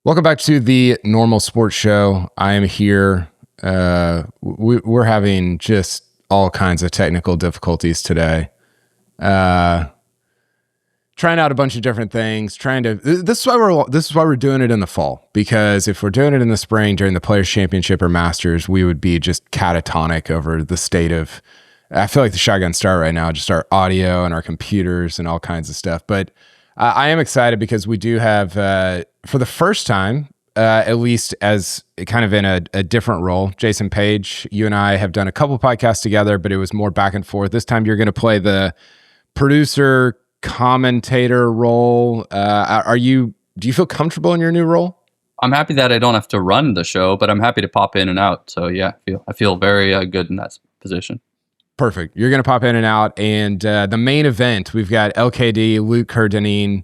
Welcome back to the Normal Sports Show. I am here. We're having just all kinds of technical difficulties today. Trying out a bunch of different things. This is why we're doing it in the fall, because if we're doing it in the spring during the Players Championship or Masters, we would be just catatonic over the state of. I feel like the shotgun start right now, just our audio and our computers and all kinds of stuff. But I am excited because we do have, for the first time, at least as kind of in a different role, Jason Page, you and I have done a couple podcasts together, but it was more back and forth. This time you're going to play the producer-commentator role. Do you feel comfortable in your new role? I'm happy that I don't have to run the show, but I'm happy to pop in and out. So yeah, I feel very good in that position. Perfect. You're going to pop in and out. And the main event, we've got LKD, Luke Kerr-Dineen.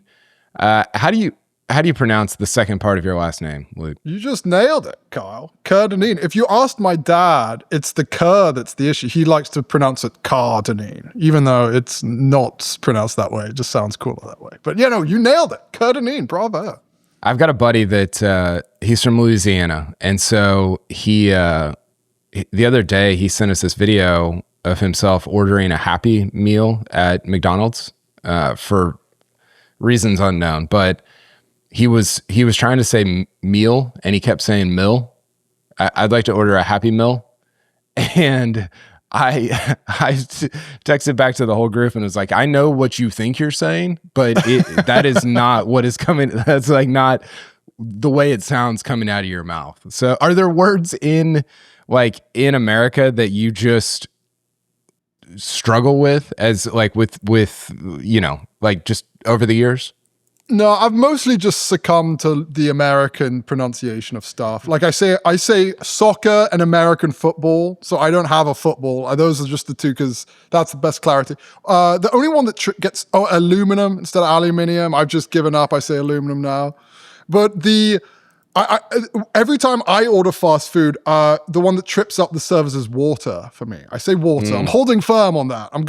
How do you pronounce the second part of your last name, Luke? You just nailed it, Kyle. Kerr-Dineen. If you asked my dad, it's the Kerr that's the issue. He likes to pronounce it Kerr-Dineen, even though it's not pronounced that way. It just sounds cooler that way. But you nailed it. Kerr-Dineen. Bravo. I've got a buddy that he's from Louisiana. And so the other day he sent us this video of himself ordering a Happy Meal at McDonald's for reasons unknown, but he was trying to say meal and he kept saying mill. I'd like to order a Happy Meal, and I texted back to the whole group and was like, I know what you think you're saying, but that is not what is coming. That's like not the way it sounds coming out of your mouth. So are there words in America that you just struggle with as with just over the years? No, I've mostly just succumbed to the American pronunciation of stuff. Like I say soccer and American football, so I don't have a football. Those are just the two because that's the best clarity. The only one that gets aluminum instead of aluminium, I've just given up. I say aluminum now. But every time I order fast food, the one that trips up the servers is water for me. I say water. I'm holding firm on that. I'm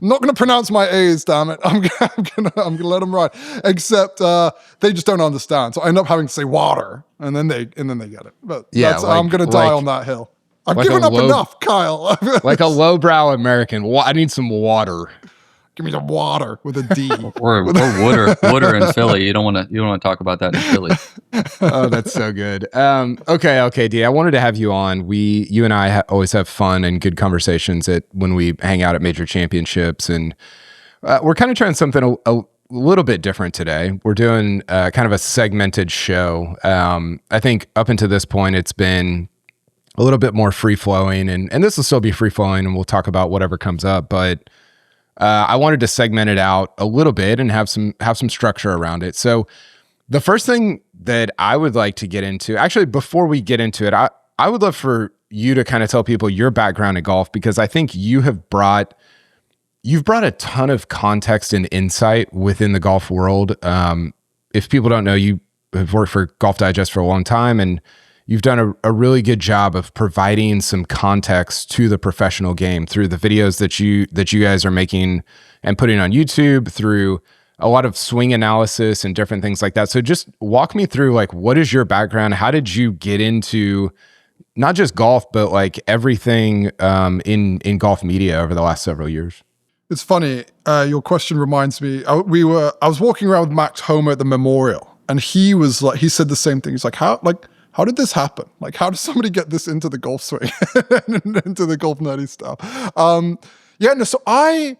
not gonna pronounce my A's. Damn it. I'm gonna let them ride. Except they just don't understand. So I end up having to say water, and then they get it. But yeah, I'm gonna die on that hill. I've given up enough, Kyle. Like a lowbrow American. I need some water. Give me the water with a D. or water in Philly. You don't want to talk about that in Philly. Oh, that's so good. Okay, D. I wanted to have you on. You and I always have fun and good conversations when we hang out at major championships, and we're kind of trying something a little bit different today. We're doing kind of a segmented show. I think up until this point, it's been a little bit more free flowing, and this will still be free flowing, and we'll talk about whatever comes up, but. I wanted to segment it out a little bit and have some structure around it. So the first thing that I would like to get into, actually, before we get into it, I would love for you to kind of tell people your background in golf, because I think you've brought a ton of context and insight within the golf world. If people don't know, you have worked for Golf Digest for a long time, and you've done a really good job of providing some context to the professional game through the videos that you guys are making and putting on YouTube, through a lot of swing analysis and different things like that. So just walk me through, what is your background? How did you get into not just golf, but everything in golf media over the last several years? It's funny. Your question reminds me. I was walking around with Max Homer at the Memorial, and he said the same thing. He's like, how did this happen? How does somebody get this into the golf swing and into the golf nerdy stuff? So my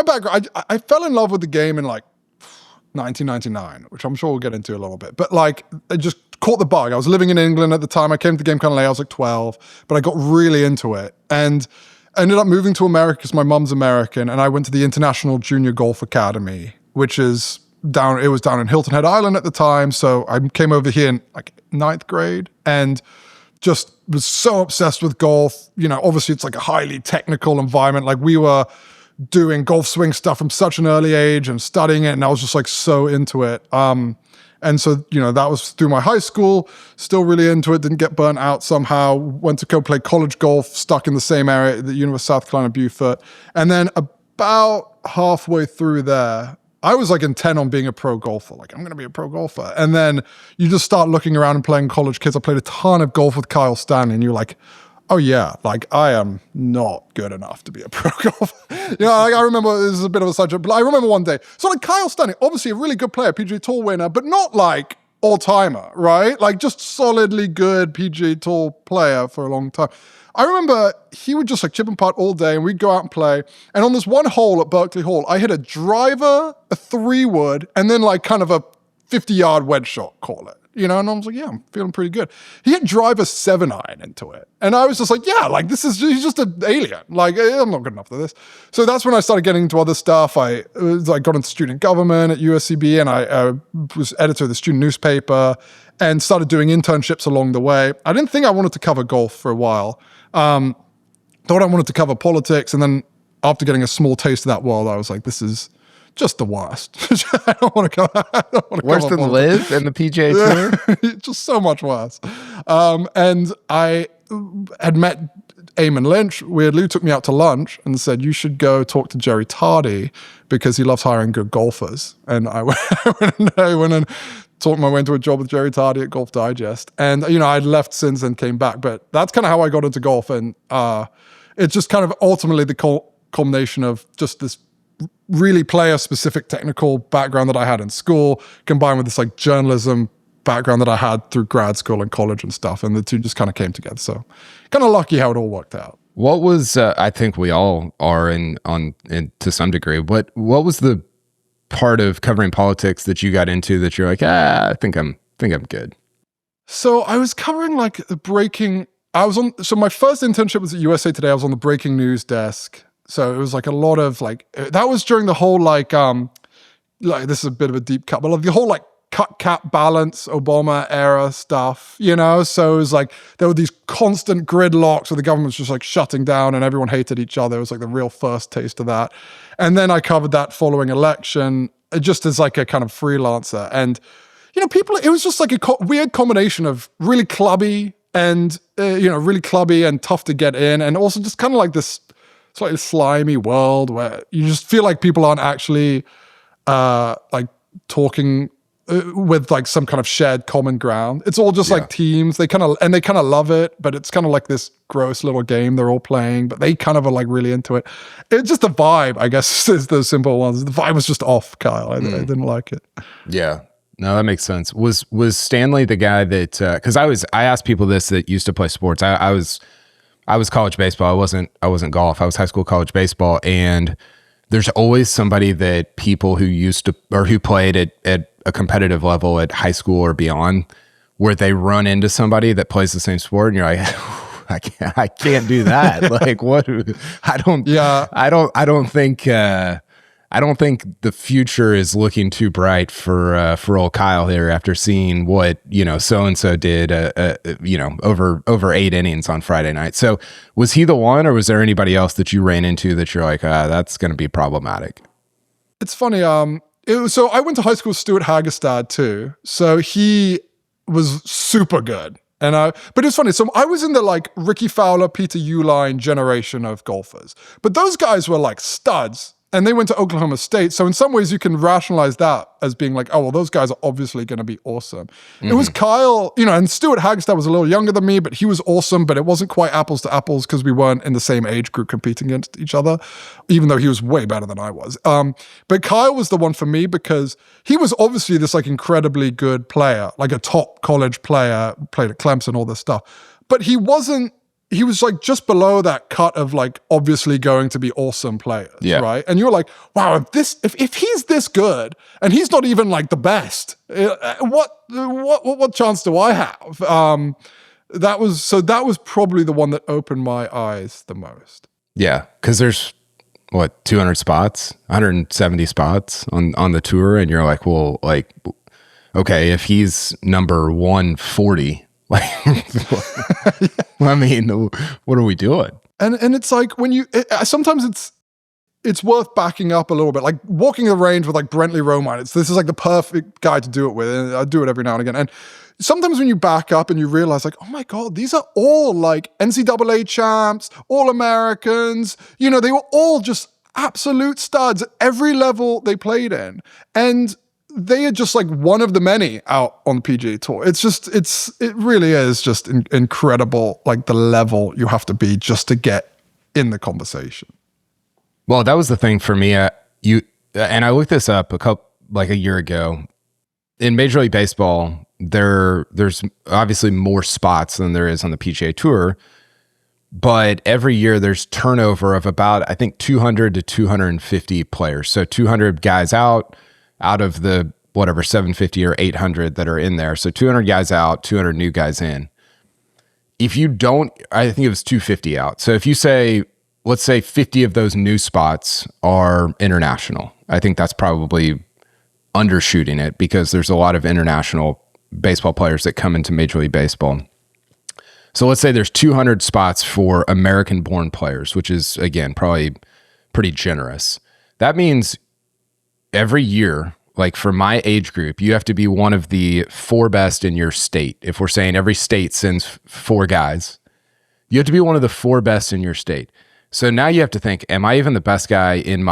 background, I fell in love with the game in 1999, which I'm sure we'll get into a little bit. But I just caught the bug. I was living in England at the time. I came to the game kind of late. I was 12, but I got really into it. And I ended up moving to America because my mom's American. And I went to the International Junior Golf Academy, which is down in Hilton Head Island at the time. So I came over here in 9th grade and just was so obsessed with golf. Obviously it's a highly technical environment. We were doing golf swing stuff from such an early age and studying it. And I was just so into it. And so, that was through my high school, still really into it, didn't get burnt out somehow, went to go play college golf, stuck in the same area at the University of South Carolina, Beaufort. And then about halfway through there, I was like intent on being a pro golfer. Like, I'm going to be a pro golfer. And then you just start looking around and playing college kids. I played a ton of golf with Kyle Stanley, and you're like, oh yeah, like I am not good enough to be a pro golfer. Like I remember, this is a bit of a subject, but I remember one day, so like Kyle Stanley, obviously a really good player, PGA Tour winner, but not like all-timer, right? Like just solidly good PGA Tour player for a long time. I remember he would just like chip and putt all day, and we'd go out and play. And on this one hole at Berkeley Hall, I hit a driver, a 3-wood, and then like kind of a 50-yard wedge shot, call it. And I was like, yeah, I'm feeling pretty good. He hit driver 7-iron into it. And I was just like, yeah, like he's just an alien. Like, I'm not good enough for this. So that's when I started getting into other stuff. I got into student government at USCB, and I was editor of the student newspaper and started doing internships along the way. I didn't think I wanted to cover golf for a while. Thought I wanted to cover politics. And then after getting a small taste of that world, I was like, this is just the worst. I don't want to go. Worse than live in the PGA Tour? Just so much worse. And I had met Eamon Lynch. Weirdly, took me out to lunch and said, you should go talk to Jerry Tardy because he loves hiring good golfers. And I went and talked my way into a job with Jerry Tardy at Golf Digest. And, I'd left since and came back. But that's kind of how I got into golf. And it's just kind of ultimately the culmination of just this really player-specific technical background that I had in school, combined with this like journalism background that I had through grad school and college and stuff, and the two just kind of came together. So, kind of lucky how it all worked out. What was I think we all are in to some degree. What was the part of covering politics that you got into that you're like, I think I'm good? So I was covering like the breaking. So my first internship was at USA Today. I was on the breaking news desk. So it was like a lot of like, that was during the whole like this is a bit of a deep cut, but like the whole like cut cap balance Obama era stuff, So it was like, there were these constant gridlocks where the government was just like shutting down and everyone hated each other. It was like the real first taste of that. And then I covered that following election just as like a kind of freelancer. And, it was just like a weird combination of really clubby and, really clubby and tough to get in. And also just kind of like this slightly slimy world where you just feel like people aren't actually like talking with like some kind of shared common ground. It's all just like teams. They kind of love it, but it's kind of like this gross little game they're all playing, but they kind of are like really into it. It's just the vibe, I guess, is the simple ones. The vibe was just off, Kyle. I didn't like it. Yeah. No, that makes sense. Was Stanley the guy that, cause I asked people this that used to play sports. I was college baseball. I wasn't golf. I was high school college baseball. And there's always somebody that people who played at a competitive level at high school or beyond, where they run into somebody that plays the same sport, and you're like, I can't do that. Like, what? I don't think the future is looking too bright for old Kyle here after seeing what so and so did over 8 innings on Friday night. So was he the one, or was there anybody else that you ran into that you're like, that's going to be problematic? It's funny. So I went to high school with Stuart Hagestad too. So he was super good. But it's funny. So I was in the like Ricky Fowler, Peter Uihlein generation of golfers, but those guys were like studs. And they went to Oklahoma State. So in some ways you can rationalize that as being like, oh, well, those guys are obviously going to be awesome. Mm-hmm. It was Kyle, and Stuart Hagestad was a little younger than me, but he was awesome, but it wasn't quite apples to apples because we weren't in the same age group competing against each other, even though he was way better than I was. But Kyle was the one for me because he was obviously this like incredibly good player, like a top college player, played at Clemson, all this stuff. But he was like just below that cut of like obviously going to be awesome players, right? And you're like, wow, if he's this good and he's not even like the best, what chance do I have? That was probably the one that opened my eyes the most. Yeah, because there's 200 spots, 170 spots on the tour, and you're like, well, like, okay, if he's number 140. Like, I mean, what are we doing? And it's like when sometimes it's worth backing up a little bit, like walking the range with like Brentley Romine. This is like the perfect guy to do it with, and I do it every now and again. And sometimes when you back up and you realize like, oh my God, these are all like NCAA champs, all Americans. They were all just absolute studs at every level they played in. And they are just like one of the many out on the PGA Tour. It really is just incredible, like the level you have to be just to get in the conversation. Well, that was the thing for me. And I looked this up a year ago. In Major League Baseball, there's obviously more spots than there is on the PGA Tour, but every year there's turnover of about, I think, 200 to 250 players. So 200 guys out of the whatever 750 or 800 that are in there. So 200 guys out, 200 new guys in. If you don't, I think it was 250 out. So if you say, let's say 50 of those new spots are international, I think that's probably undershooting it because there's a lot of international baseball players that come into Major League Baseball. So let's say there's 200 spots for American-born players, which is, again, probably pretty generous. That means every year, like for my age group, you have to be one of the 4 best in your state. If we're saying every state sends 4 guys, you have to be one of the 4 best in your state. So now you have to think, am I even the best guy on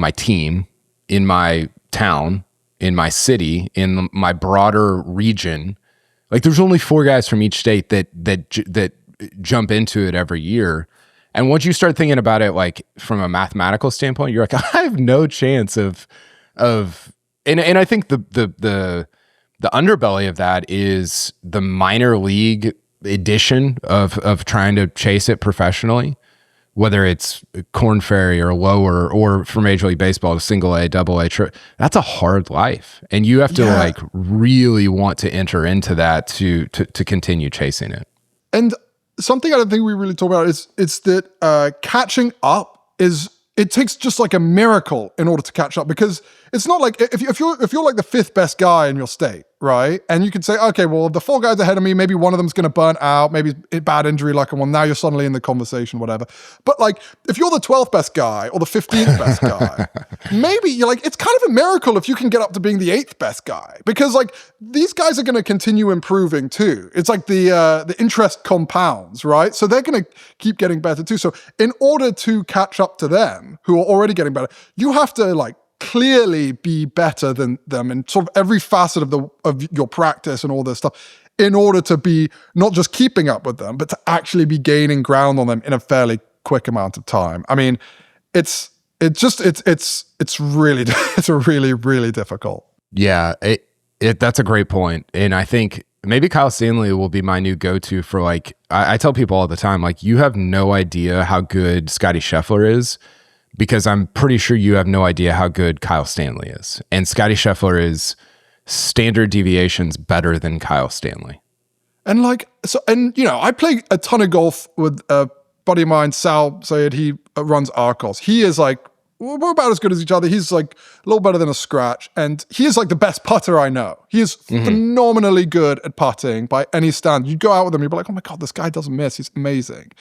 my team, in my town, in my city, in my broader region? Like there's only 4 guys from each state that jump into it every year. And once you start thinking about it, like from a mathematical standpoint, you're like, I have no chance of, and I think the underbelly of that is the minor league edition of trying to chase it professionally, whether it's Korn Ferry or lower, or for Major League Baseball to single A, double A, that's a hard life. And you have to like really want to enter into that to continue chasing it. And something I don't think we really talk about is that catching up it takes just like a miracle in order to catch up, because it's not like if you're like the 5th best guy in your state, right? And you can say, okay, well, the 4 guys ahead of me, maybe one of them's going to burn out, maybe bad injury, like, well, now you're suddenly in the conversation, whatever. But like, if you're the 12th best guy or the 15th best guy, maybe you're like, it's kind of a miracle if you can get up to being the 8th best guy, because like these guys are going to continue improving too. It's like the interest compounds, right? So they're going to keep getting better too. So in order to catch up to them, who are already getting better, you have to like clearly be better than them in sort of every facet of your practice and all this stuff, in order to be not just keeping up with them, but to actually be gaining ground on them in a fairly quick amount of time. I mean, it's really really difficult. Yeah, that's a great point. And I think maybe Kyle Stanley will be my new go-to for like, I tell people all the time, like, you have no idea how good Scotty Scheffler is, because I'm pretty sure you have no idea how good Kyle Stanley is. And Scotty Scheffler is standard deviations better than Kyle Stanley. And like, so, and you know, I play a ton of golf with a buddy of mine, Sal Sayed. He runs Arcos. He is like, we're about as good as each other. He's like a little better than a scratch. And he is like the best putter I know. He is phenomenally good at putting by any standard. You go out with him, you'd be like, oh my God, this guy doesn't miss. He's amazing.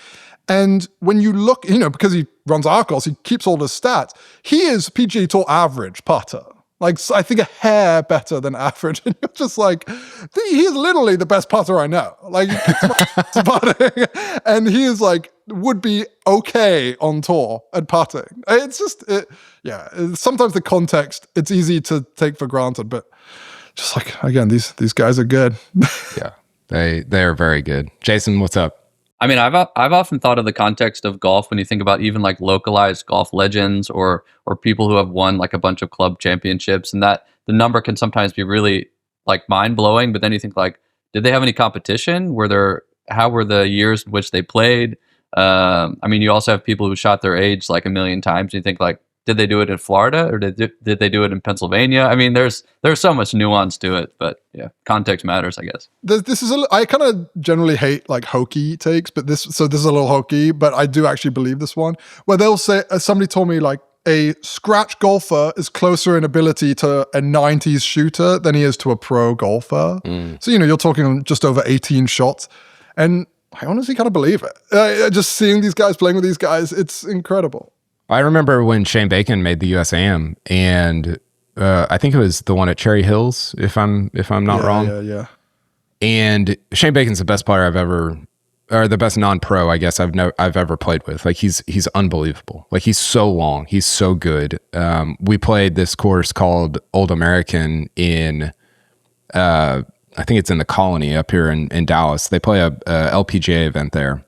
And when you look, you know, because he runs Arcos, he keeps all his stats. He is PGA Tour average putter. Like, I think a hair better than average. And you're just like, he is literally the best putter I know. Like, he keeps putting. And he is like, would be okay on tour at putting. It's just, sometimes the context, it's easy to take for granted. But just like, again, these guys are good. Yeah, they are very good. Jason, what's up? I mean, I've often thought of the context of golf when you think about even like localized golf legends or people who have won like a bunch of club championships, and that the number can sometimes be really like mind blowing. But then you think like, did they have any competition? How were the years in which they played? I mean, you also have people who shot their age like a million times. You think like, did they do it in Florida or did they do it in Pennsylvania? I mean, there's so much nuance to it, but yeah, context matters, I guess. This is I kind of generally hate like hokey takes, but this is a little hokey, but I do actually believe this one, where they'll say, somebody told me like a scratch golfer is closer in ability to a 90s shooter than he is to a pro golfer. So, you know, you're talking just over 18 shots. And I honestly kind of believe it. Just seeing these guys, playing with these guys, it's incredible. I remember when Shane Bacon made the US Am, and I think it was the one at Cherry Hills, if I'm not wrong. Yeah. And Shane Bacon's the best player I've ever or the best non-pro, I guess I've ever played with. Like he's unbelievable. Like he's so long, he's so good. We played this course called Old American in, I think it's in the Colony up here in Dallas. They play a LPGA event there,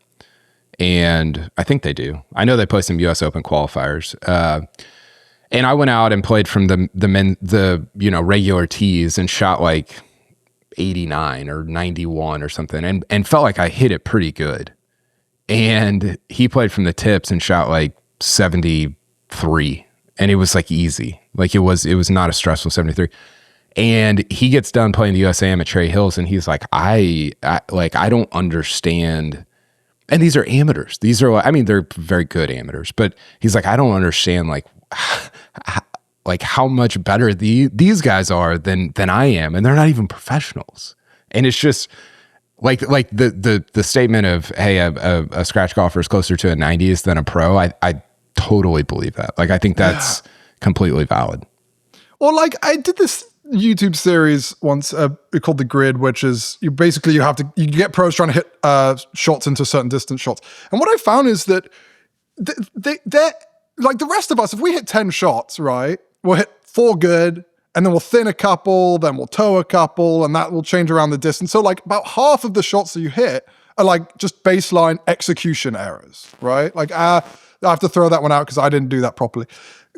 and I think they do. I know they play some U.S. Open qualifiers. And I went out and played from the regular tees and shot like 89 or 91 or something, and felt like I hit it pretty good. And he played from the tips and shot like 73, and it was like easy. Like it was not a stressful 73. And he gets done playing the USAM at Cherry Hills, and he's like, I don't understand. And these are amateurs. These are, I mean, they're very good amateurs, but he's like, I don't understand like how much better these guys are than I am, and they're not even professionals. And it's just like the statement of, hey, a scratch golfer is closer to a 90s than a pro. I totally believe that. Like I think that's completely valid. Or like I did this YouTube series once called The Grid, which is you get pros trying to hit shots into certain distance shots. And what I found is that they're like the rest of us, if we hit 10 shots, right, we'll hit 4 good, and then we'll thin a couple, then we'll toe a couple, and that will change around the distance. So like about half of the shots that you hit are like just baseline execution errors, right? Like I have to throw that one out because I didn't do that properly.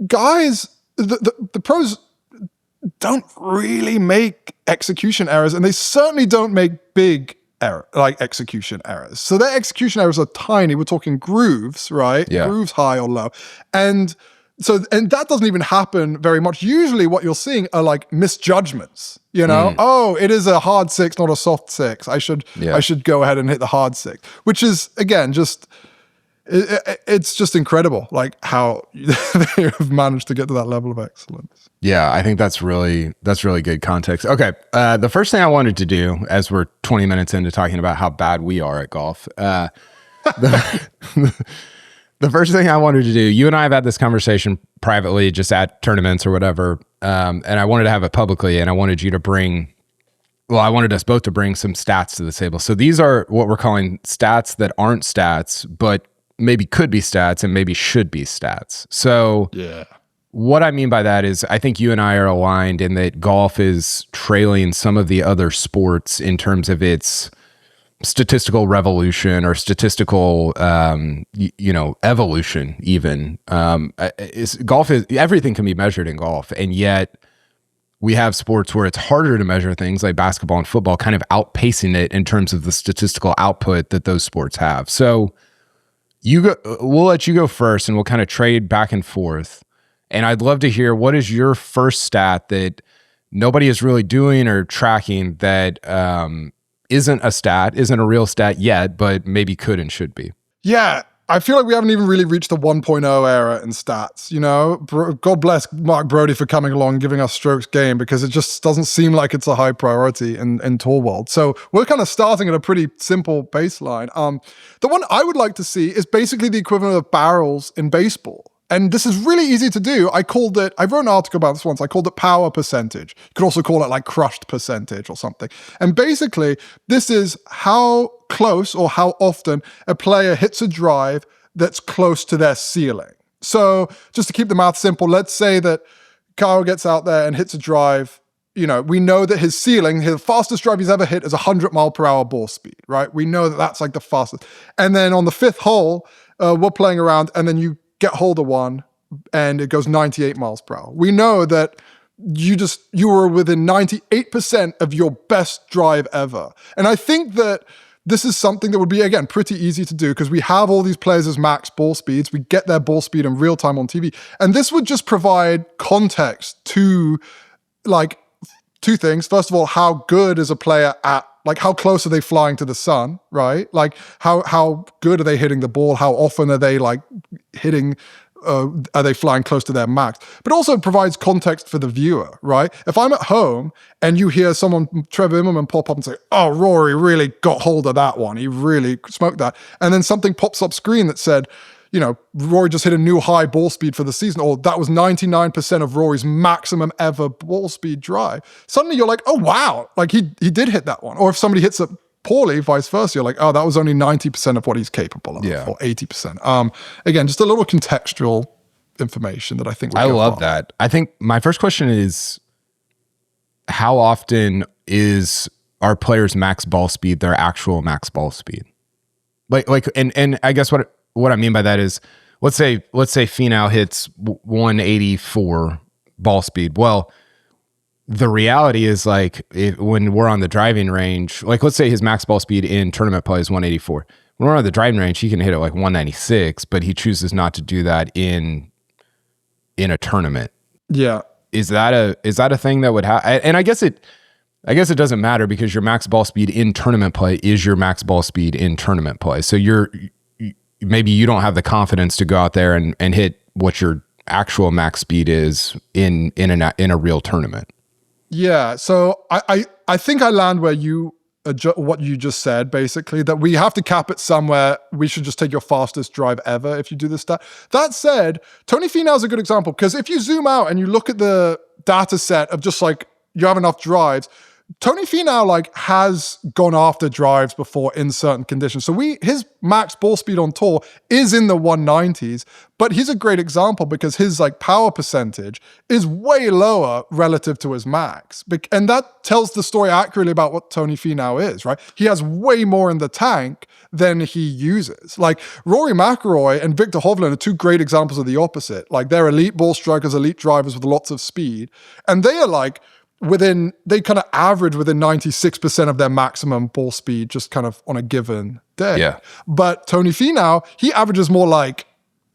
Guys, the pros don't really make execution errors, and they certainly don't make big execution errors. So their execution errors are tiny. We're talking grooves, right? Yeah. Grooves high or low. And that doesn't even happen very much. Usually what you're seeing are like misjudgments, Oh, it is a hard 6, not a soft 6. I should go ahead and hit the hard 6, which is, again, just, it's just incredible, like how they have managed to get to that level of excellence. Yeah, I think that's really good context. Okay, the first thing I wanted to do, as we're 20 minutes into talking about how bad we are at golf, the first thing I wanted to do, you and I have had this conversation privately, just at tournaments or whatever, and I wanted to have it publicly, and I wanted I wanted us both to bring some stats to the table. So these are what we're calling stats that aren't stats, but maybe could be stats and maybe should be stats. So yeah. What I mean by that is I think you and I are aligned in that golf is trailing some of the other sports in terms of its statistical revolution or statistical, evolution even. Everything can be measured in golf, and yet we have sports where it's harder to measure things like basketball and football kind of outpacing it in terms of the statistical output that those sports have. So we'll let you go first, and we'll kind of trade back and forth. And I'd love to hear, what is your first stat that nobody is really doing or tracking that isn't a real stat yet, but maybe could and should be? Yeah, I feel like we haven't even really reached the 1.0 era in stats, God bless Mark Brody for coming along and giving us strokes gained, because it just doesn't seem like it's a high priority in tour world. So we're kind of starting at a pretty simple baseline. The one I would like to see is basically the equivalent of barrels in baseball. And this is really easy to do. I wrote an article about this once. I called it power percentage. You could also call it like crushed percentage or something. And basically, this is how close or how often a player hits a drive that's close to their ceiling. So just to keep the math simple, let's say that Kyle gets out there and hits a drive. We know that his ceiling, the fastest drive he's ever hit is 100 mile per hour ball speed, right? We know that that's like the fastest. And then on the 5th hole, we're playing around, and then you get hold of one and it goes 98 miles per hour. We know that you were within 98% of your best drive ever. And I think that this is something that would be, again, pretty easy to do because we have all these players as max ball speeds. We get their ball speed in real time on TV. And this would just provide context to like 2 things. First of all, how good is a player at, like, how close are they flying to the sun, right? Like, how good are they hitting the ball? How often are they, like, hitting, are they flying close to their max? But also provides context for the viewer, right? If I'm at home and you hear someone, Trevor Immelman, pop up and say, oh, Rory really got hold of that one. He really smoked that. And then something pops up screen that said, Rory just hit a new high ball speed for the season, or that was 99% of Rory's maximum ever ball speed drive. Suddenly you're like, oh, wow, like he did hit that one. Or if somebody hits a poorly, vice versa, you're like, oh, that was only 90% of what he's capable of, or 80%. Again, just a little contextual information that I think I love that. I think my first question is, how often is our players' max ball speed their actual max ball speed? And I guess what I mean by that is, let's say Finau hits 184 ball speed. Well, the reality is, like, when we're on the driving range, like, let's say his max ball speed in tournament play is 184. When we're on the driving range, he can hit it like 196, but he chooses not to do that in a tournament. Yeah. Is that a thing that would happen? And I guess it doesn't matter, because your max ball speed in tournament play is your max ball speed in tournament play. So maybe you don't have the confidence to go out there and hit what your actual max speed is in a real tournament. Yeah. So I think I land where what you just said, basically, that we have to cap it somewhere. We should just take your fastest drive ever if you do this stat. That said, Tony Finau is a good example, because if you zoom out and you look at the data set of just like, you have enough drives, Tony Finau like has gone after drives before in certain conditions. So his max ball speed on tour is in the 190s, but he's a great example because his like power percentage is way lower relative to his max. And that tells the story accurately about what Tony Finau is, right? He has way more in the tank than he uses. Like Rory McIlroy and Victor Hovland are two great examples of the opposite. Like they're elite ball strikers, elite drivers with lots of speed. And they are like, they kind of average within 96% of their maximum ball speed just kind of on a given day. Yeah. But Tony Finau, he averages more like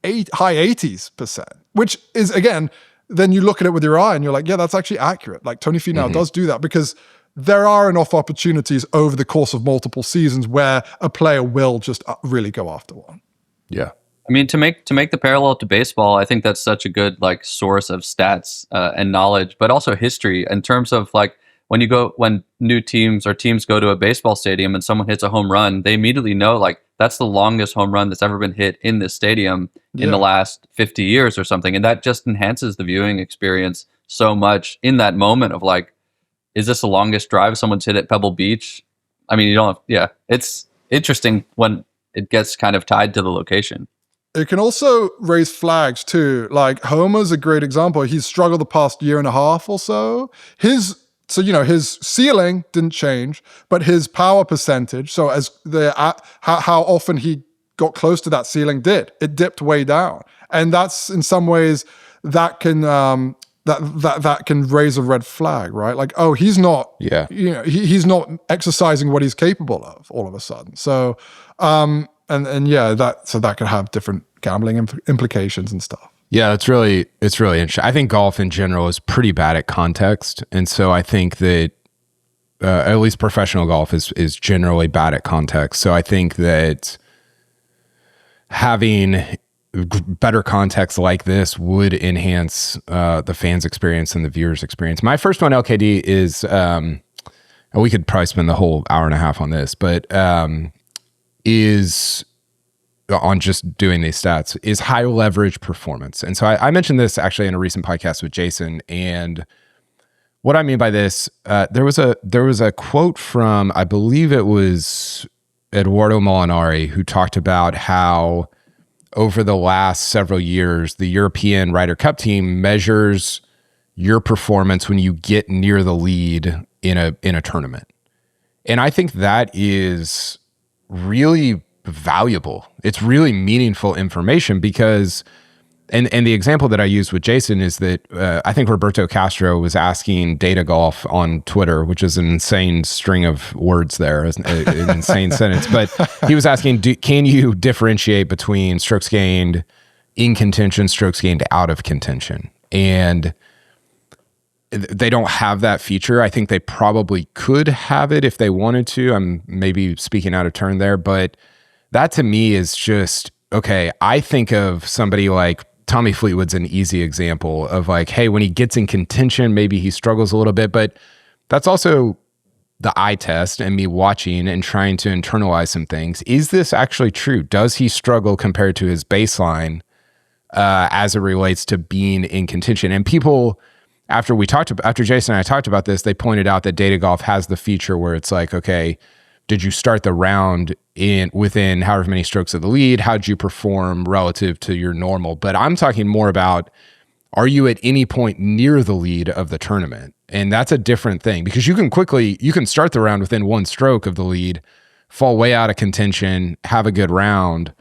high 80s%, which is, again, then you look at it with your eye and you're like, yeah, that's actually accurate. Like Tony Finau does do that, because there are enough opportunities over the course of multiple seasons where a player will just really go after one. Yeah. I mean, to make the parallel to baseball, I think that's such a good like source of stats and knowledge, but also history in terms of like when new teams go to a baseball stadium and someone hits a home run, they immediately know like that's the longest home run that's ever been hit in this stadium in the last 50 years or something, and that just enhances the viewing experience so much in that moment of like, is this the longest drive someone's hit at Pebble Beach? I mean, it's interesting when it gets kind of tied to the location. It can also raise flags too. Like Homer's a great example. He's struggled the past year and a half or so. His ceiling didn't change, but his power percentage, so how often he got close to that ceiling it dipped way down. And that's in some ways that can that can raise a red flag, right? Like, oh, he's not he's not exercising what he's capable of all of a sudden. So that could have different gambling implications and stuff. Yeah, it's really interesting. I think golf in general is pretty bad at context, and so I think that at least professional golf is generally bad at context. So I think that having better context like this would enhance the fans' experience and the viewers' experience. My first one, LKD, is we could probably spend the whole hour and a half on this, but is on just doing these stats, is high leverage performance. And so I mentioned this actually in a recent podcast with Jason. And what I mean by this, there was a quote from, I believe it was Eduardo Molinari, who talked about how over the last several years, the European Ryder Cup team measures your performance when you get near the lead in a tournament. And I think that is really valuable. It's really meaningful information because, and the example that I used with Jason is that I think Roberto Castro was asking Data Golf on Twitter, which is an insane string of words there, an insane sentence, but he was asking, can you differentiate between strokes gained in contention, strokes gained out of contention? And they don't have that feature. I think they probably could have it if they wanted to. I'm maybe speaking out of turn there, but that to me is just, okay, I think of somebody like Tommy Fleetwood's an easy example of like, hey, when he gets in contention, maybe he struggles a little bit, but that's also the eye test and me watching and trying to internalize some things. Is this actually true? Does he struggle compared to his baseline as it relates to being in contention? And people, after Jason and I talked about this, they pointed out that Data Golf has the feature where it's like, okay, did you start the round within however many strokes of the lead? How'd you perform relative to your normal? But I'm talking more about, are you at any point near the lead of the tournament? And that's a different thing, because you can start the round within one stroke of the lead, fall way out of contention, have a good round,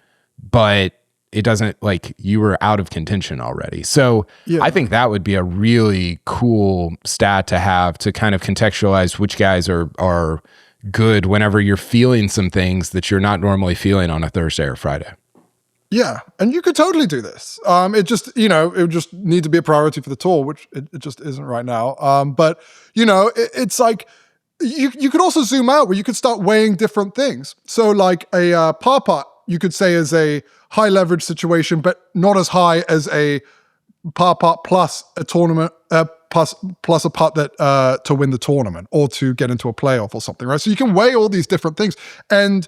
but it doesn't, like, you were out of contention already. So I think that would be a really cool stat to have, to kind of contextualize which guys are good whenever you're feeling some things that you're not normally feeling on a Thursday or Friday. Yeah, and you could totally do this. It just, it would just need to be a priority for the tour, which it just isn't right now. But, it's like, you could also zoom out where you could start weighing different things. So like a par putt, you could say is a high leverage situation, but not as high as a par putt plus a tournament, plus a putt that to win the tournament or to get into a playoff or something, right? So you can weigh all these different things. And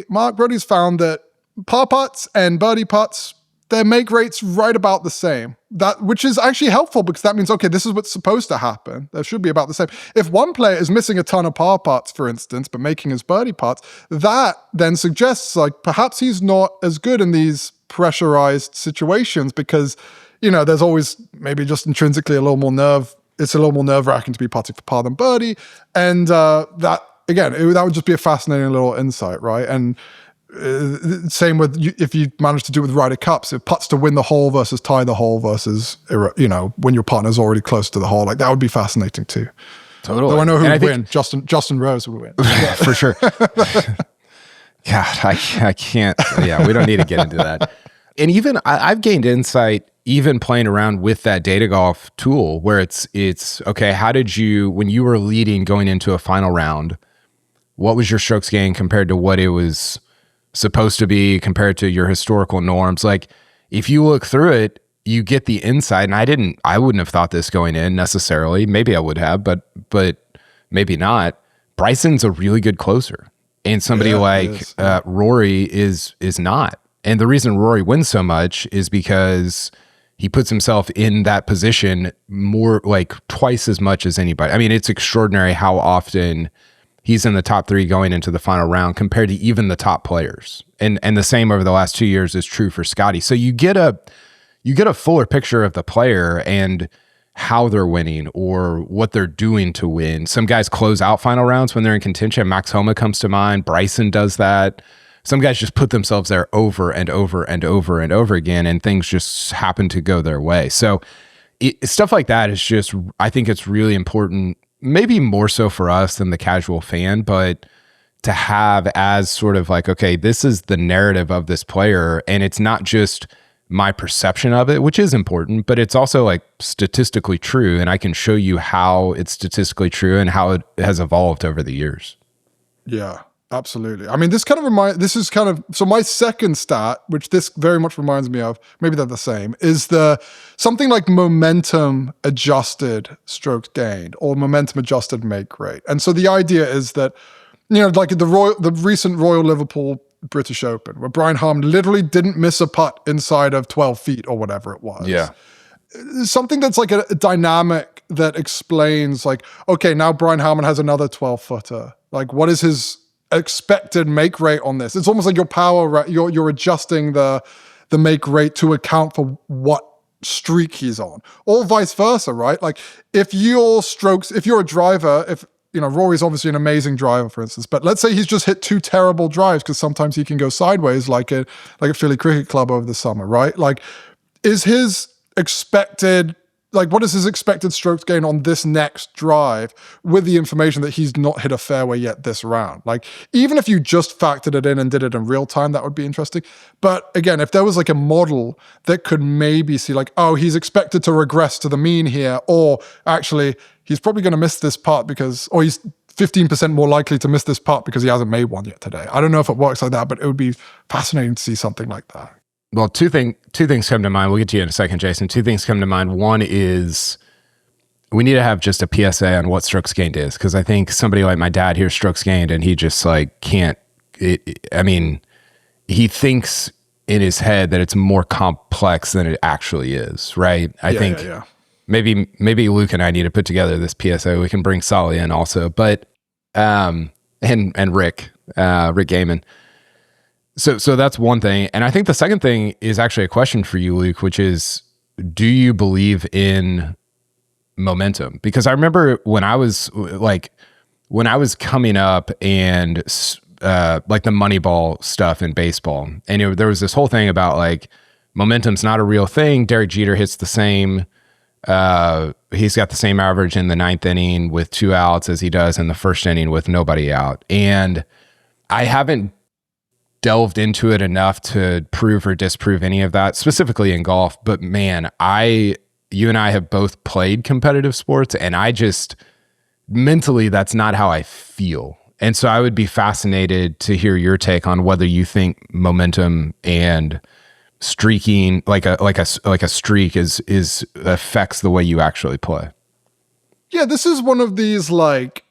Mark Brody's found that par putts and birdie putts, their make rate's right about the same. Which is actually helpful, because that means, okay, this is what's supposed to happen. There should be about the same. If one player is missing a ton of par putts, for instance, but making his birdie putts, that then suggests, like, perhaps he's not as good in these pressurized situations, because, there's always maybe just intrinsically a little more nerve. It's a little more nerve-wracking to be putting for par than birdie. And that would just be a fascinating little insight, right? And same with if you manage to do it with Ryder Cups, if putts to win the hole versus tie the hole versus, when your partner's already close to the hole, like, that would be fascinating too. Totally. Though I know who would win. Justin Rose would win. For sure. God, I can't. Yeah, we don't need to get into that. And even I've gained insight even playing around with that data golf tool, where it's okay, how did you, when you were leading going into a final round, what was your strokes gain compared to what it was supposed to be, compared to your historical norms? Like, if you look through it, you get the insight. And I wouldn't have thought this going in necessarily. Maybe I would have, but maybe not. Bryson's a really good closer, and somebody Rory is not. And the reason Rory wins so much is because he puts himself in that position more, like, twice as much as anybody. I mean, it's extraordinary how often he's in the top 3 going into the final round compared to even the top players. And the same over the last 2 years is true for Scotty. So you get a fuller picture of the player and how they're winning or what they're doing to win. Some guys close out final rounds when they're in contention. Max Homa comes to mind. Bryson does that. Some guys just put themselves there over and over and over and over again, and things just happen to go their way. So stuff like that is just, I think it's really important, maybe more so for us than the casual fan, but to have as sort of like, okay, this is the narrative of this player, and it's not just my perception of it, which is important, but it's also, like, statistically true, and I can show you how it's statistically true and how it has evolved over the years. Yeah, absolutely. I mean, so my second stat, which this very much reminds me of, maybe they're the same, is something like momentum adjusted strokes gained or momentum adjusted make rate. And so the idea is that, like the recent Royal Liverpool British Open, where Brian Harman literally didn't miss a putt inside of 12 feet or whatever it was. Yeah. Something that's like a dynamic that explains, like, okay, now Brian Harman has another 12-footer. Like, what is his expected make rate on this? It's almost like your power, you're adjusting the make rate to account for what streak he's on, or vice versa, right? Like, if you're a driver, Rory's obviously an amazing driver, for instance, but let's say he's just hit 2 terrible drives, because sometimes he can go sideways, like at Philly Cricket Club over the summer, right? Like, what is his expected strokes gain on this next drive with the information that he's not hit a fairway yet this round? Like, even if you just factored it in and did it in real time, that would be interesting. But again, if there was like a model that could maybe see, like, oh, he's expected to regress to the mean here, or actually he's probably going to miss this putt or he's 15% more likely to miss this putt because he hasn't made one yet today. I don't know if it works like that, but it would be fascinating to see something like that. Well, two things come to mind. We'll get to you in a second, Jason. 2 things come to mind. One is we need to have just a PSA on what strokes gained is, because I think somebody like my dad hears strokes gained and he just, like, can't. He thinks in his head that it's more complex than it actually is, right? I think maybe Luke and I need to put together this PSA. We can bring Solly in also, but and Rick Gaiman. So that's one thing. And I think the second thing is actually a question for you, Luke, which is, do you believe in momentum? Because I remember when I was coming up and like the Moneyball stuff in baseball, and there was this whole thing about like momentum's not a real thing. Derek Jeter hits the same. He's got the same average in the ninth inning with 2 outs as he does in the first inning with nobody out. And I haven't delved into it enough to prove or disprove any of that, specifically in golf. But man, you and I have both played competitive sports, and I just mentally, that's not how I feel. And so I would be fascinated to hear your take on whether you think momentum and streaking, like a streak, is affects the way you actually play. Yeah, this is one of these like,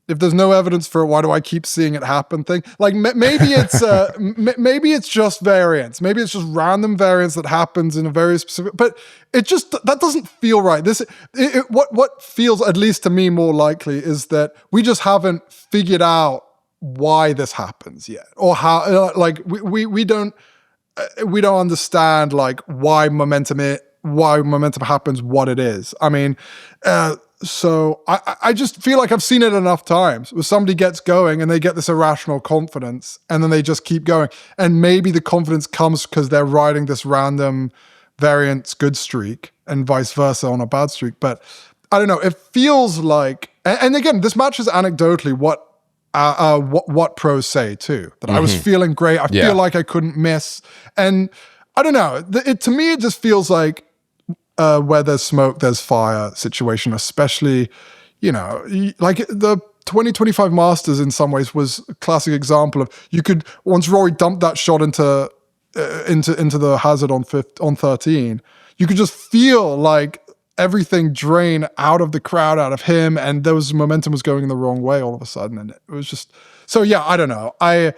if there's no evidence for it, why do I keep seeing it happen thing? Like maybe it's maybe it's just variance. Maybe it's just random variance that happens in a very specific. But it just that doesn't feel right. What feels, at least to me, more likely is that we just haven't figured out why this happens yet, or how. Like we don't understand like why momentum happens, what it is. I mean. So I just feel like I've seen it enough times where somebody gets going and they get this irrational confidence and then they just keep going. And maybe the confidence comes because they're riding this random variance good streak and vice versa on a bad streak. But I don't know. It feels like, and again, this matches anecdotally what pros say too, that I was feeling great. I feel like I couldn't miss. And I don't know. To me, it just feels like, where there's smoke, there's fire situation, especially, like the 2025 Masters in some ways was a classic example of once Rory dumped that shot into the hazard on 13, you could just feel like everything drain out of the crowd, out of him, and there was momentum was going in the wrong way all of a sudden. And it was just, so yeah, I don't know. I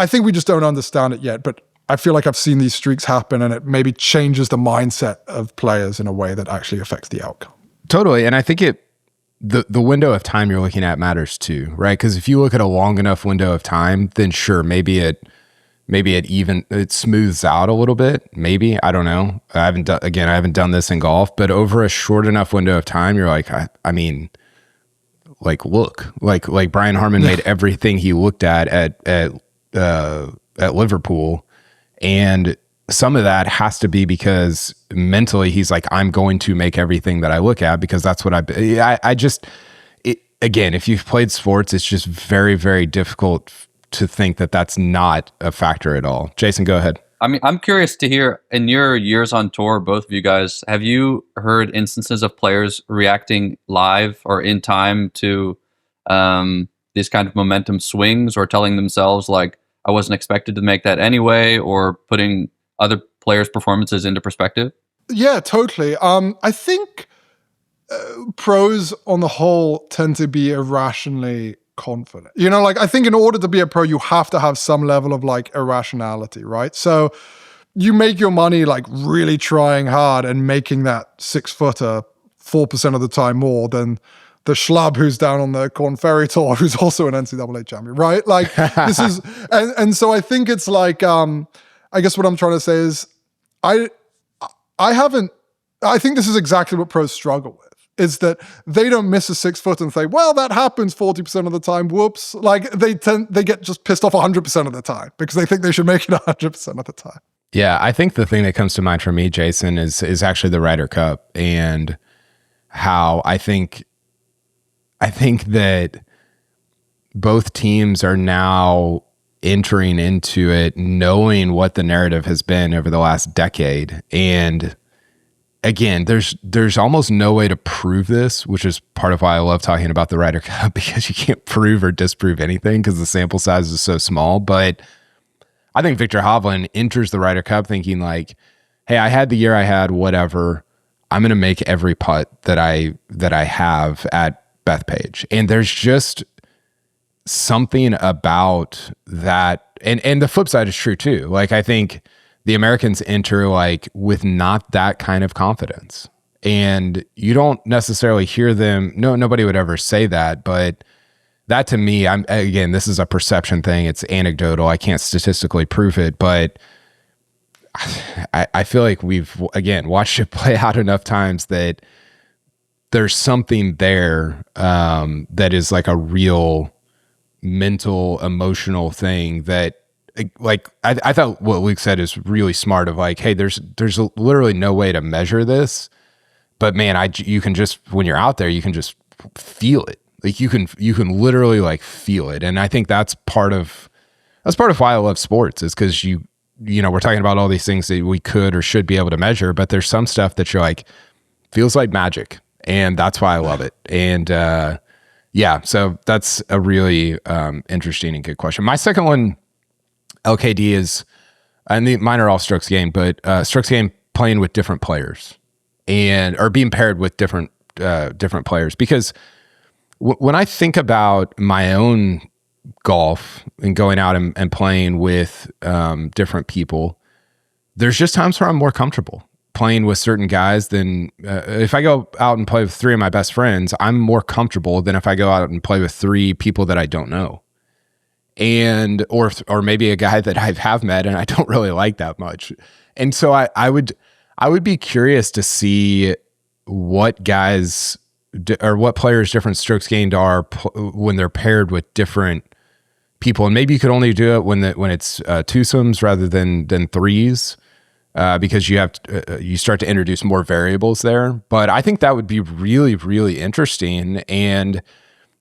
think we just don't understand it yet, but I feel like I've seen these streaks happen, and it maybe changes the mindset of players in a way that actually affects the outcome. Totally. And I think the window of time you're looking at matters too, right? Because if you look at a long enough window of time, then sure, maybe it smooths out a little bit. Maybe, I don't know. I haven't done this in golf, but over a short enough window of time, you're like, I mean, like, look, like Brian Harman made everything he looked at Liverpool. And some of that has to be because mentally he's like, I'm going to make everything that I look at because that's what again, if you've played sports, it's just very, very difficult to think that that's not a factor at all. Jason, go ahead. I mean, I'm curious to hear, in your years on tour, both of you guys, have you heard instances of players reacting live or in time to these kind of momentum swings, or telling themselves like, I wasn't expected to make that anyway, or putting other players' performances into perspective? Yeah, totally. I think pros on the whole tend to be irrationally confident. Like I think in order to be a pro, you have to have some level of like irrationality, right? So you make your money like really trying hard and making that 6-footer 4% of the time more than the schlub who's down on the Corn Ferry Tour, who's also an NCAA champion, right? Like this is, and so I think it's like, I guess what I'm trying to say is, I think this is exactly what pros struggle with, is that they don't miss a 6-foot and say, well, that happens 40% of the time, whoops. Like they get just pissed off 100% of the time because they think they should make it 100% of the time. Yeah, I think the thing that comes to mind for me, Jason, is actually the Ryder Cup, and how I think that both teams are now entering into it knowing what the narrative has been over the last decade. And again, there's almost no way to prove this, which is part of why I love talking about the Ryder Cup, because you can't prove or disprove anything because the sample size is so small. But I think Victor Hovland enters the Ryder Cup thinking like, hey, I had the year I had, whatever. I'm going to make every putt that I have at Bethpage. And there's just something about that. And the flip side is true too. Like I think the Americans enter like with not that kind of confidence. And you don't necessarily hear them. Nobody would ever say that, but that to me, again, this is a perception thing. It's anecdotal. I can't statistically prove it, but I feel like we've, again, watched it play out enough times that there's something there that is like a real mental, emotional thing that, like, I thought what Luke said is really smart of like, hey, there's literally no way to measure this, but man, you can just, when you're out there, you can just feel it. Like you can literally like feel it. And I think that's part of why I love sports, is because you know, we're talking about all these things that we could or should be able to measure, but there's some stuff that you're like, feels like magic. And that's why I love it. And yeah, so that's a really interesting and good question. My second one, LKD, is, and mine are all strokes game, but strokes game playing with different players or being paired with different players. Because when I think about my own golf and going out and playing with different people, there's just times where I'm more comfortable playing with certain guys than if I go out and play with 3 of my best friends, I'm more comfortable than if I go out and play with 3 people that I don't know. And or maybe a guy that I have met and I don't really like that much. And so I would be curious to see what guys or what players different strokes gained are when they're paired with different people. And maybe you could only do it when it's twosomes rather than threes, because you start to introduce more variables there. But I think that would be really, really interesting. And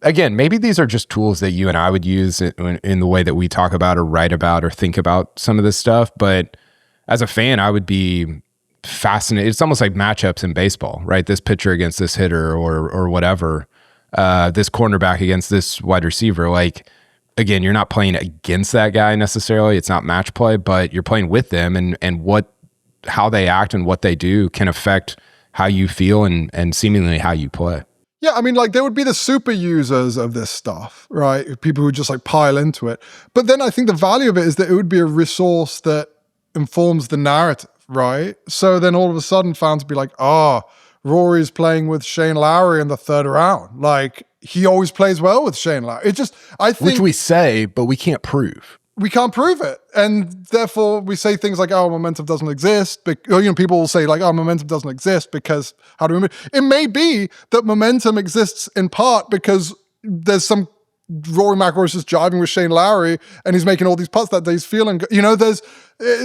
again, maybe these are just tools that you and I would use in the way that we talk about or write about or think about some of this stuff. But as a fan, I would be fascinated. It's almost like matchups in baseball, right? This pitcher against this hitter or whatever, this cornerback against this wide receiver. Like, again, you're not playing against that guy necessarily. It's not match play, but you're playing with them, and how they act and what they do can affect how you feel and seemingly how you play. Yeah, I mean, like, there would be the super users of this stuff, right? People who just like pile into it. But then I think the value of it is that it would be a resource that informs the narrative, right? So then all of a sudden fans would be like, Rory's playing with Shane Lowry in the 3rd round. Like, he always plays well with Shane Lowry. It just, I think... Which we say, but we can't prove. We can't prove it. And therefore we say things like, momentum doesn't exist. People will say like, momentum doesn't exist because how do we... It may be that momentum exists in part because there's some Rory McIlroy's just jiving with Shane Lowry and he's making all these putts that day. He's feeling,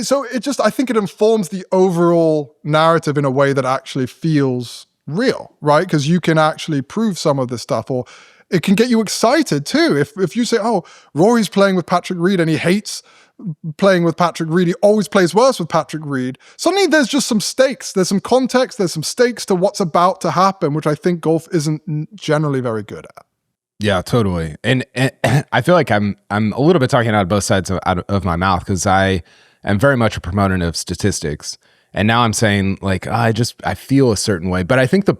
so it just, I think it informs the overall narrative in a way that actually feels real, right? Because you can actually prove some of this stuff, or it can get you excited too. If you say, Rory's playing with Patrick Reed and he hates playing with Patrick Reed, he always plays worse with Patrick Reed. Suddenly there's just some stakes, there's some context, there's some stakes to what's about to happen, which I think golf isn't generally very good at. Yeah, totally. And I feel like I'm a little bit talking out of both sides of my mouth, because I am very much a proponent of statistics. And now I'm saying like, I feel a certain way. But I think the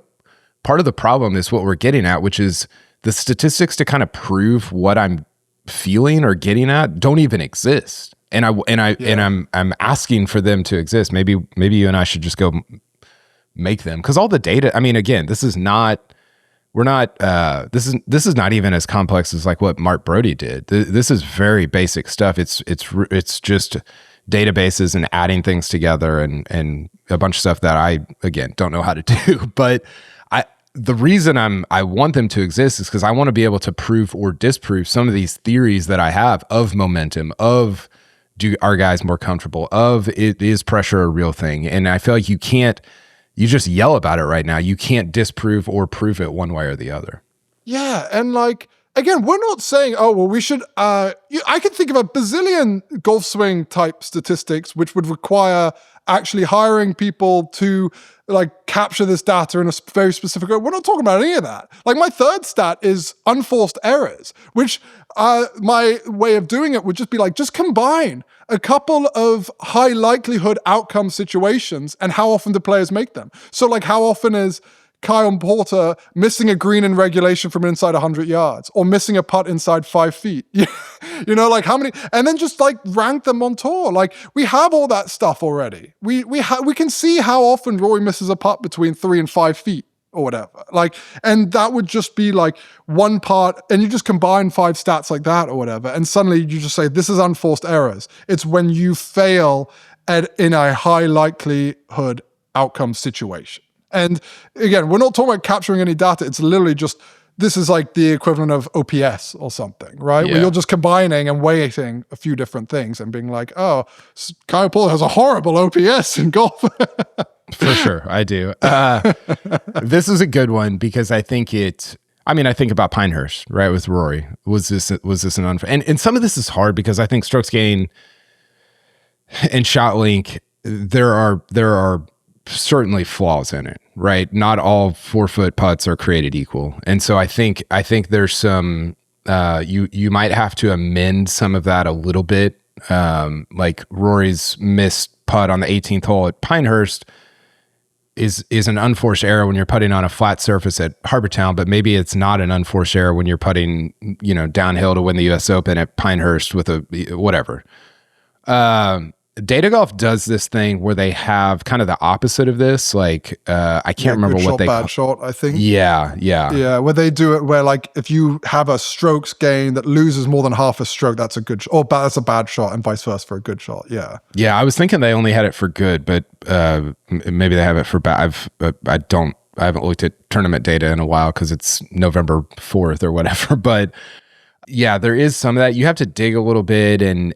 part of the problem is what we're getting at, which is the statistics to kind of prove what I'm feeling or getting at don't even exist. And I'm asking for them to exist. Maybe you and I should just go make them, because all the data, I mean, again, this is not even as complex as like what Mark Brody did. This is very basic stuff. It's just databases and adding things together and a bunch of stuff that I, again, don't know how to do. But the reason I want them to exist is because I want to be able to prove or disprove some of these theories that I have of momentum, of are guys more comfortable, of is pressure a real thing? And I feel like you just yell about it right now. You can't disprove or prove it one way or the other. Yeah, and like, again, we're not saying, we should, I could think of a bazillion golf swing type statistics, which would require actually hiring people to like capture this data in a very specific way. We're not talking about any of that. Like, my third stat is unforced errors, which my way of doing it would just be like, just combine a couple of high likelihood outcome situations and how often do players make them. So like, how often is Kyle Porter missing a green in regulation from inside 100 yards, or missing a putt inside 5 feet? Like how many, and then just like rank them on tour. Like, we have all that stuff already. We can see how often Rory misses a putt between 3 and 5 feet or whatever. Like, and that would just be like one part, and you just combine 5 stats like that or whatever, and suddenly you just say, this is unforced errors. It's when you fail in a high likelihood outcome situation. And again, we're not talking about capturing any data. It's literally just, this is like the equivalent of OPS or something, right? Where you're just combining and weighting a few different things and being like, oh, Kyle Pollard has a horrible OPS in golf. For sure, I do. This is a good one because I think I think about Pinehurst, right, with Rory. Was this an unfair? And some of this is hard because I think strokes gain and shot link, there are certainly flaws in it, right? Not all 4-foot putts are created equal. And so I think there's some, you might have to amend some of that a little bit. Like Rory's missed putt on the 18th hole at Pinehurst is an unforced error when you're putting on a flat surface at Harbortown, but maybe it's not an unforced error when you're putting, downhill to win the US Open at Pinehurst with whatever. Data Golf does this thing where they have kind of the opposite of this. Like, I can't remember what they bad shot, I think. Yeah. Where they do it where, like, if you have a strokes gain that loses more than half a stroke, that's a good shot. Or that's a bad shot, and vice versa for a good shot. Yeah. Yeah, I was thinking they only had it for good, but maybe they have it for bad. I haven't looked at tournament data in a while because it's November 4th or whatever. But yeah, there is some of that. You have to dig a little bit and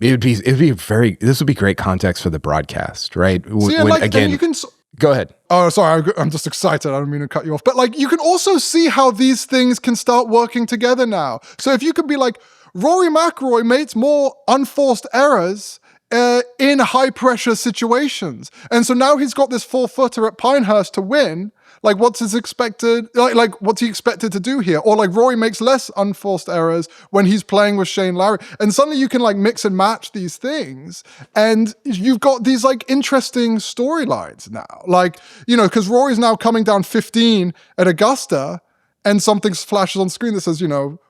this would be great context for the broadcast, right? Again, you can go ahead. Oh, sorry, I'm just excited. I don't mean to cut you off, but like, you can also see how these things can start working together now. So if you could be like, Rory McIlroy makes more unforced errors in high pressure situations, and so now he's got this 4-footer at Pinehurst to win. Like, what's he expected to do here? Or like, Rory makes less unforced errors when he's playing with Shane Lowry. And suddenly you can like mix and match these things. And you've got these like interesting storylines now. Like, because Rory's now coming down 15 at Augusta, and something flashes on screen that says,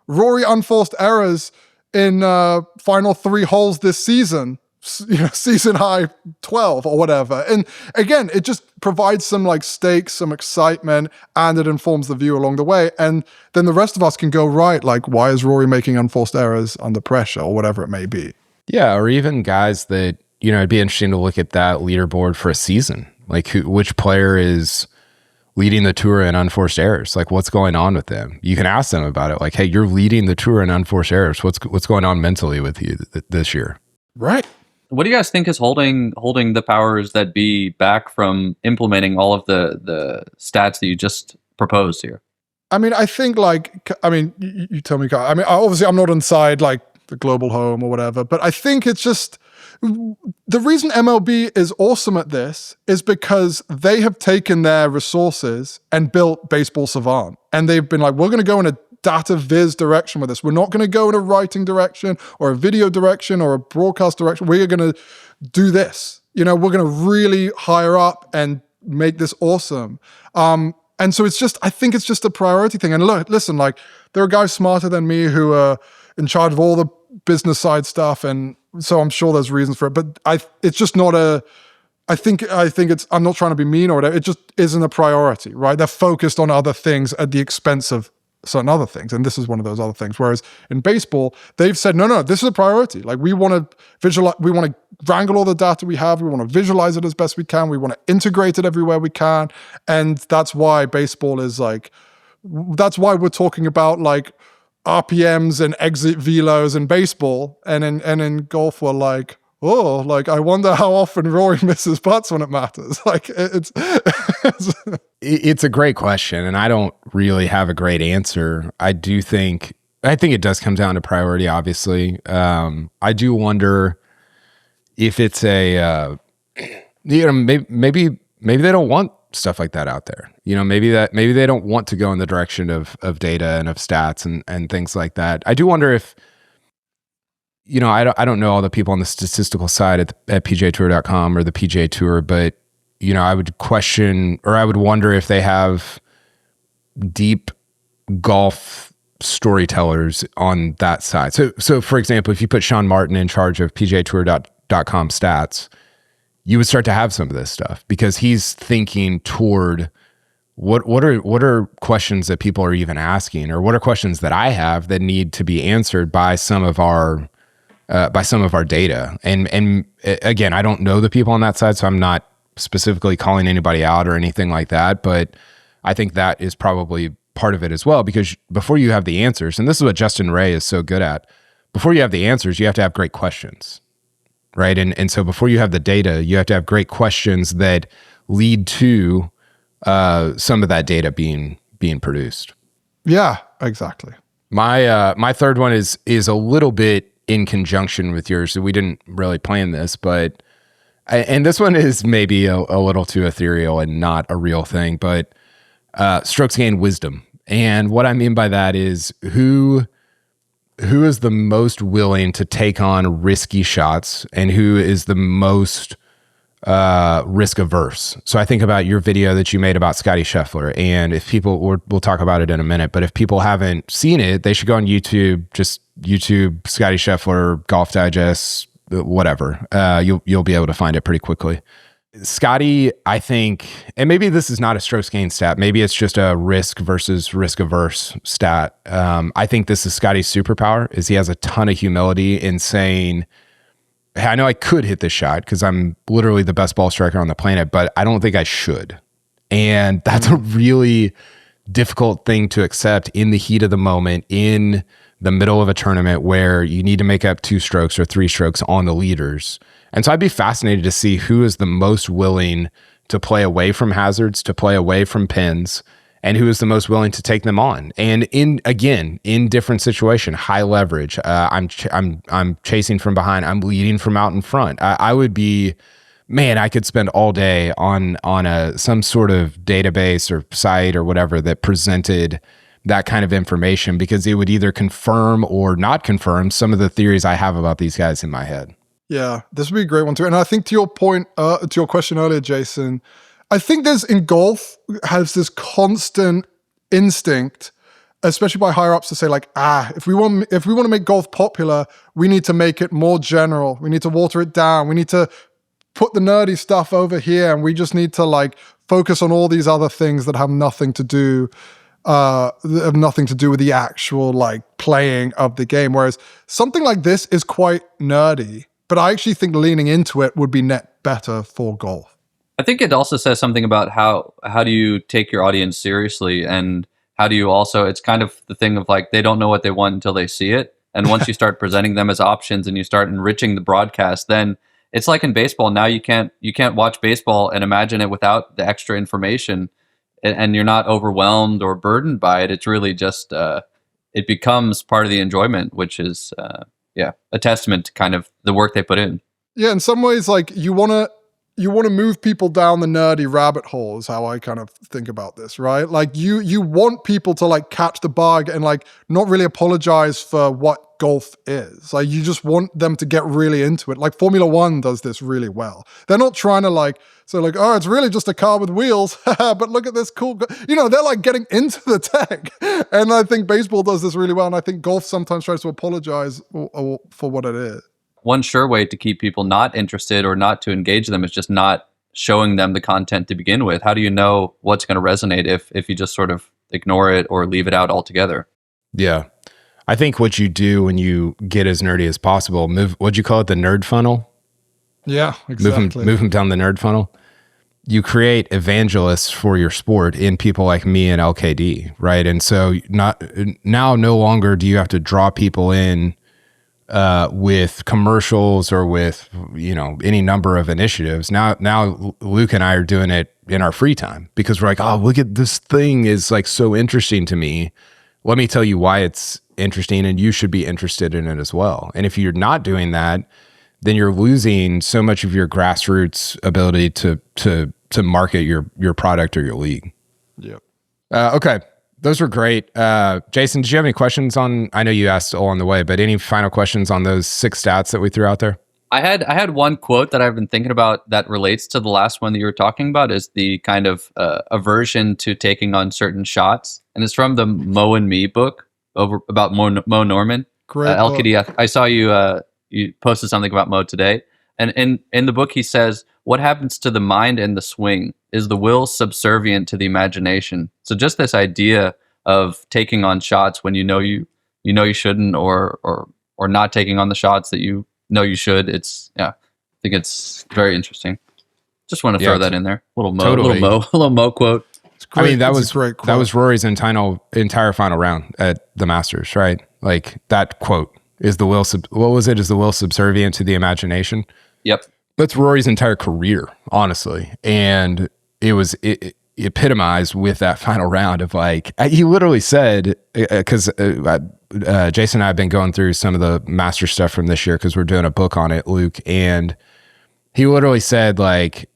Rory unforced errors in final 3 holes this season. Season high 12 or whatever. And again, it just provides some like stakes, some excitement, and it informs the view along the way. And then the rest of us can go, right, like, why is Rory making unforced errors under pressure or whatever it may be? Yeah, or even guys that, it'd be interesting to look at that leaderboard for a season. Like, which player is leading the tour in unforced errors? Like, what's going on with them? You can ask them about it. Like, hey, you're leading the tour in unforced errors. What's going on mentally with you this year? Right. What do you guys think is holding the powers that be back from implementing all of the stats that you just proposed here? I mean, I think you tell me, Kyle. I mean, obviously I'm not inside like the global home or whatever, but I think it's just the reason MLB is awesome at this is because they have taken their resources and built Baseball Savant. And they've been like, we're going to go in a data viz direction with this. We're not going to go in a writing direction or a video direction or a broadcast direction. We're going to do this. We're going to really hire up and make this awesome. And so I think it's just a priority thing. And listen, like, there are guys smarter than me who are in charge of all the business side stuff. And so I'm sure there's reasons for it, but it's just not I think it's, I'm not trying to be mean or whatever. It just isn't a priority, right? They're focused on other things at the expense of certain other things. And this is one of those other things. Whereas in baseball, they've said, no, this is a priority. Like, we want to visualize, we want to wrangle all the data we have. We want to visualize it as best we can. We want to integrate it everywhere we can. And that's why baseball is like, that's why we're talking about like RPMs and exit velos in baseball. And in golf, we're like, oh, like, I wonder how often Rory misses putts when it matters. Like, it's a great question, and I don't really have a great answer. I think it does come down to priority, obviously. I do wonder if it's maybe they don't want stuff like that out there. Maybe they don't want to go in the direction of data and of stats and things like that. I do wonder if, I don't know all the people on the statistical side at PGAtour.com or the PGA Tour, but I would question, or I would wonder if they have deep golf storytellers on that side. So for example, if you put Sean Martin in charge of PGAtour.com stats, you would start to have some of this stuff because he's thinking toward what are questions that people are even asking, or what are questions that I have that need to be answered by some of our data. And again, I don't know the people on that side, so I'm not specifically calling anybody out or anything like that. But I think that is probably part of it as well, because before you have the answers, and this is what Justin Ray is so good at, before you have the answers, you have to have great questions, right? And so before you have the data, you have to have great questions that lead to some of that data being produced. Yeah, exactly. My third one is a little bit in conjunction with yours. We didn't really plan this, but and this one is maybe a little too ethereal and not a real thing, but strokes gained wisdom. And what I mean by that is who is the most willing to take on risky shots, and who is the most risk averse. So I think about your video that you made about Scotty Scheffler, and if people, we'll talk about it in a minute, but if people haven't seen it, they should go on YouTube, just YouTube Scotty Scheffler Golf Digest, whatever. You'll be able to find it pretty quickly. Scotty, I think, and maybe this is not a strokes gained stat, maybe it's just a risk versus risk averse stat. I think this is Scotty's superpower, is he has a ton of humility in saying, hey, I know I could hit this shot because I'm literally the best ball striker on the planet, but I don't think I should. And that's a really difficult thing to accept in the heat of the moment, in the middle of a tournament where you need to make up 2 strokes or 3 strokes on the leaders. And so I'd be fascinated to see who is the most willing to play away from hazards, to play away from pins, and who is the most willing to take them on. And in different situation, high leverage, I'm chasing from behind, I'm leading from out in front. I would be, man, I could spend all day on some sort of database or site or whatever that presented that kind of information, because it would either confirm or not confirm some of the theories I have about these guys in my head. Yeah, this would be a great one too. And I think to your point, to your question earlier, Jason, I think in golf has this constant instinct, especially by higher ups, to say like, if we want to make golf popular, we need to make it more general. We need to water it down. We need to put the nerdy stuff over here, and we just need to like focus on all these other things that have nothing to do with the actual like playing of the game. Whereas something like this is quite nerdy, but I actually think leaning into it would be net better for golf. I think it also says something about how do you take your audience seriously, and how do you also, it's kind of the thing of like, they don't know what they want until they see it. And once you start presenting them as options and you start enriching the broadcast, then it's like in baseball. Now you can't watch baseball and imagine it without the extra information, and you're not overwhelmed or burdened by it. It's really just, it becomes part of the enjoyment, which is, a testament to kind of the work they put in. Yeah, in some ways, like you want to move people down the nerdy rabbit hole is how I kind of think about this, right? Like you want people to like catch the bug and like not really apologize for what golf is. Like you just want them to get really into it. Like Formula One does this really well. They're not trying to like, so like, oh, it's really just a car with wheels, but look at this cool, they're like getting into the tech. And I think baseball does this really well. And I think golf sometimes tries to apologize for what it is. One sure way to keep people not interested or not to engage them is just not showing them the content to begin with. How do you know what's going to resonate if you just sort of ignore it or leave it out altogether? Yeah. I think what you do when you get as nerdy as possible, what'd you call it? The nerd funnel? Yeah, exactly. Move them down the nerd funnel. You create evangelists for your sport in people like me and LKD, right? And so no longer do you have to draw people in with commercials or with any number of initiatives. Now Luke and I are doing it in our free time because we're like, oh, look at this thing is like so interesting to me. Let me tell you why it's interesting, and you should be interested in it as well. And if you're not doing that, then you're losing so much of your grassroots ability to market your product or your league. Yep. Okay. Those were great. Jason, did you have any questions on, I know you asked along the way, but any final questions on those 6 stats that we threw out there? I had one quote that I've been thinking about that relates to the last one that you were talking about, is the kind of aversion to taking on certain shots. And it's from the Mo and Me book about Mo Norman. Great. LKD, I saw you posted something about Mo today. And in the book, he says, what happens to the mind and the swing? Is the will subservient to the imagination? So just this idea of taking on shots when you know you shouldn't, or not taking on the shots that you know you should. I think it's very interesting. Just want to throw that in there. Little Mo quote. I mean, that was Rory's entire final round at the Masters, right? Like that quote is the will. What was it? Is the will subservient to the imagination? Yep. That's Rory's entire career, honestly, and it epitomized with that final round of like he literally said, because Jason and I have been going through some of the Master stuff from this year because we're doing a book on it, Luke, and he literally said like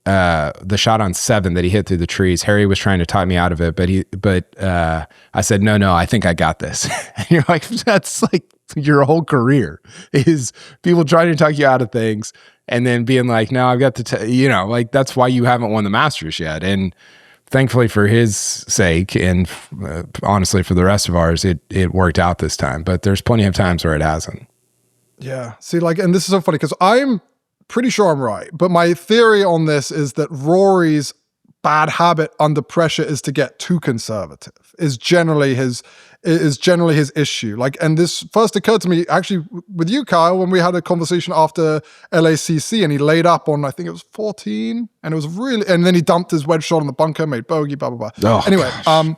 the shot on 7 that he hit through the trees, Harry was trying to talk me out of it, but I said no, I think I got this. And you're like, that's like your whole career is people trying to talk you out of things and then being like, no, I've got to like that's why you haven't won the Masters yet. And thankfully for his sake and honestly for the rest of ours, it worked out this time, but there's plenty of times where it hasn't. Yeah. See, like, and this is so funny because I'm pretty sure I'm right, but my theory on this is that Rory's bad habit under pressure is to get too conservative, is generally his issue. Like, and this first occurred to me actually with you, Kyle, when we had a conversation after LACC and he laid up on, I think it was 14, and it was really, and then he dumped his wedge shot in the bunker, made bogey, blah, blah, blah. Oh, anyway, gosh.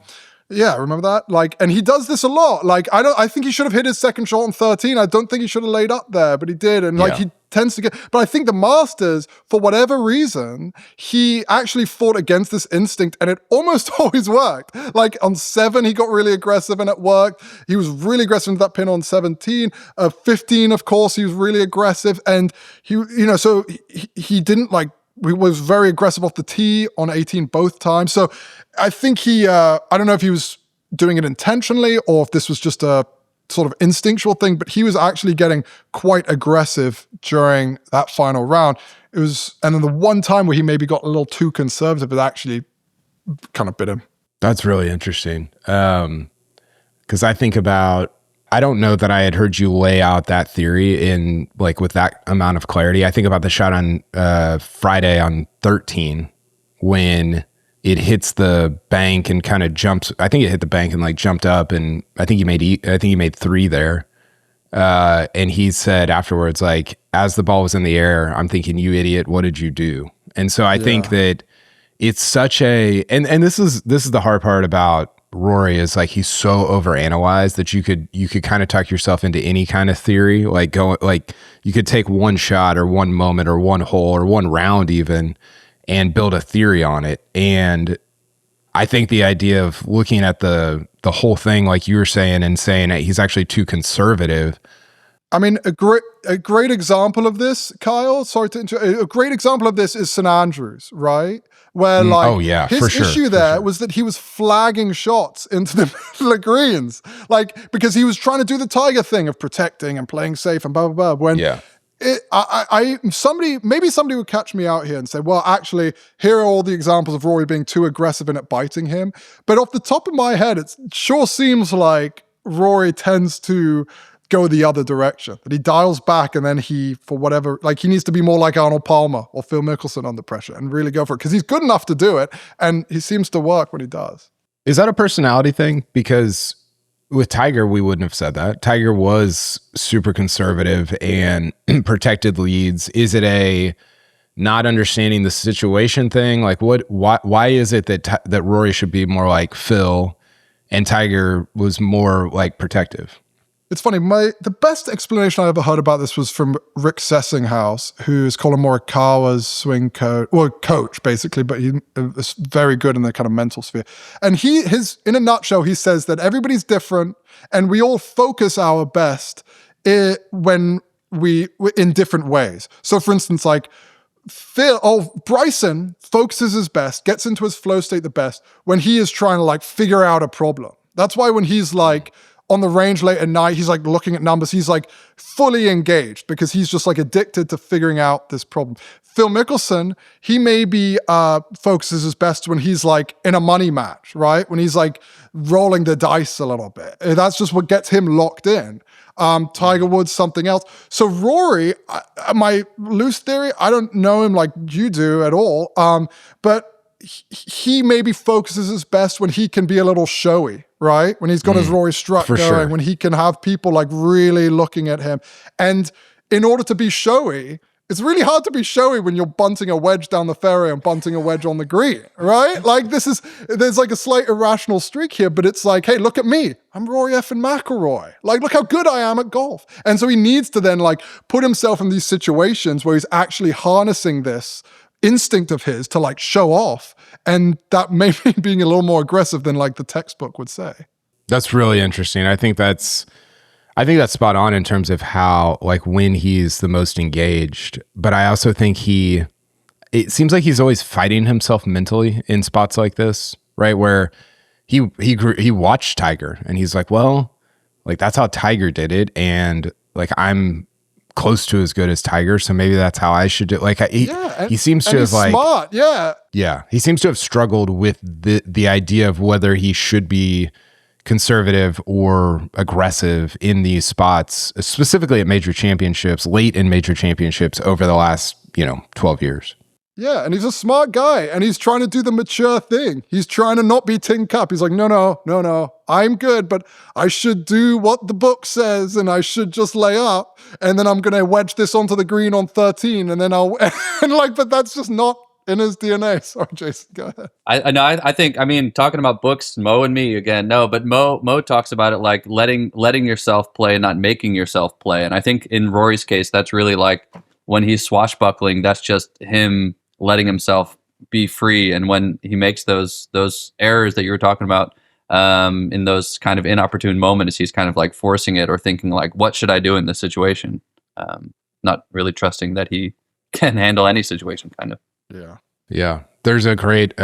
yeah, remember that? Like, and he does this a lot. Like, I think he should have hit his second shot on 13. I don't think he should have laid up there, but he did. And like, he tends to get, but I think the Masters, for whatever reason, he actually fought against this instinct and it almost always worked. Like on 7, he got really aggressive and it worked. He was really aggressive into that pin on 17. 15, of course, he was really aggressive. And he didn't like, he was very aggressive off the tee on 18 both times. So I think he, I don't know if he was doing it intentionally or if this was just a sort of instinctual thing, but he was actually getting quite aggressive during that final round. It was, and then the one time where he maybe got a little too conservative, it actually kind of bit him. That's really interesting. Because I think about, I don't know that I had heard you lay out that theory in like with that amount of clarity. I think about the shot on Friday on 13 when it hits the bank and kind of jumps. I think it hit the bank and like jumped up, and I think he made 3 there. And he said afterwards, like, as the ball was in the air, I'm thinking, you idiot, what did you do? And so I think that it's such a, and this is the hard part about Rory is like he's so overanalyzed that you could kind of tuck yourself into any kind of theory, like you could take one shot or one moment or one hole or one round even and build a theory on it. And I think the idea of looking at the whole thing, like you were saying, and saying that he's actually too conservative. I mean, a great example of this, Kyle, sorry to interrupt, a great example of this is St. Andrews, right? Where his issue there was that he was flagging shots into the greens, like because he was trying to do the Tiger thing of protecting and playing safe and blah blah blah. When maybe somebody would catch me out here and say, well, actually, here are all the examples of Rory being too aggressive and it biting him. But off the top of my head, it sure seems like Rory tends to go the other direction, that he dials back and then he, for whatever, like he needs to be more like Arnold Palmer or Phil Mickelson under pressure and really go for it because he's good enough to do it and he seems to work when he does. Is that a personality thing? Because with Tiger, we wouldn't have said that. Tiger was super conservative and protected leads. Is it a not understanding the situation thing? Like why is it that Rory should be more like Phil and Tiger was more like protective? It's funny. The best explanation I ever heard about this was from Rick Sessinghaus, who's Colin Morikawa's swing coach, basically, but he is very good in the kind of mental sphere. And in a nutshell, he says that everybody's different, and we all focus our best when in different ways. So, for instance, like Bryson focuses his best, gets into his flow state the best when he is trying to like figure out a problem. That's why when he's like on the range late at night, he's like looking at numbers. He's like fully engaged because he's just like addicted to figuring out this problem. Phil Mickelson, he maybe focuses his best when he's like in a money match, right? When he's like rolling the dice a little bit. That's just what gets him locked in. Tiger Woods, something else. So Rory, my loose theory, I don't know him like you do at all, but he maybe focuses his best when he can be a little showy, right? When he's got his Rory strut going, sure. when he can have people like really looking at him. And in order to be showy, it's really hard to be showy when you're bunting a wedge down the fairway and bunting a wedge on the green, right? Like there's like a slight irrational streak here, but it's like, hey, look at me. I'm Rory effing McIlroy. Like, look how good I am at golf. And so he needs to then like put himself in these situations where he's actually harnessing this instinct of his to like show off. And that may be being a little more aggressive than like the textbook would say. That's really interesting. I think that's spot on in terms of how, like, when he's the most engaged. But I also think it seems like he's always fighting himself mentally in spots like this, right? Where he watched Tiger and he's like, well, like, that's how Tiger did it. And like, I'm close to as good as Tiger. So maybe that's how I should do it. Like, he seems to have like, smart. Yeah. He seems to have struggled with the idea of whether he should be conservative or aggressive in these spots, specifically at major championships, late in major championships over the last, 12 years. Yeah, and he's a smart guy, and he's trying to do the mature thing. He's trying to not be tin cup. He's like, no, I'm good, but I should do what the book says, and I should just lay up, and then I'm going to wedge this onto the green on 13, and then but that's just not in his DNA. Sorry, Jason, go ahead. I think, talking about books, Mo and me again, no, but Mo talks about it like letting yourself play, not making yourself play. And I think in Rory's case, that's really like when he's swashbuckling, that's just him letting himself be free. And when he makes those errors that you were talking about, in those kind of inopportune moments, he's kind of like forcing it or thinking like, what should I do in this situation? Not really trusting that he can handle any situation, kind of. Yeah. There's a great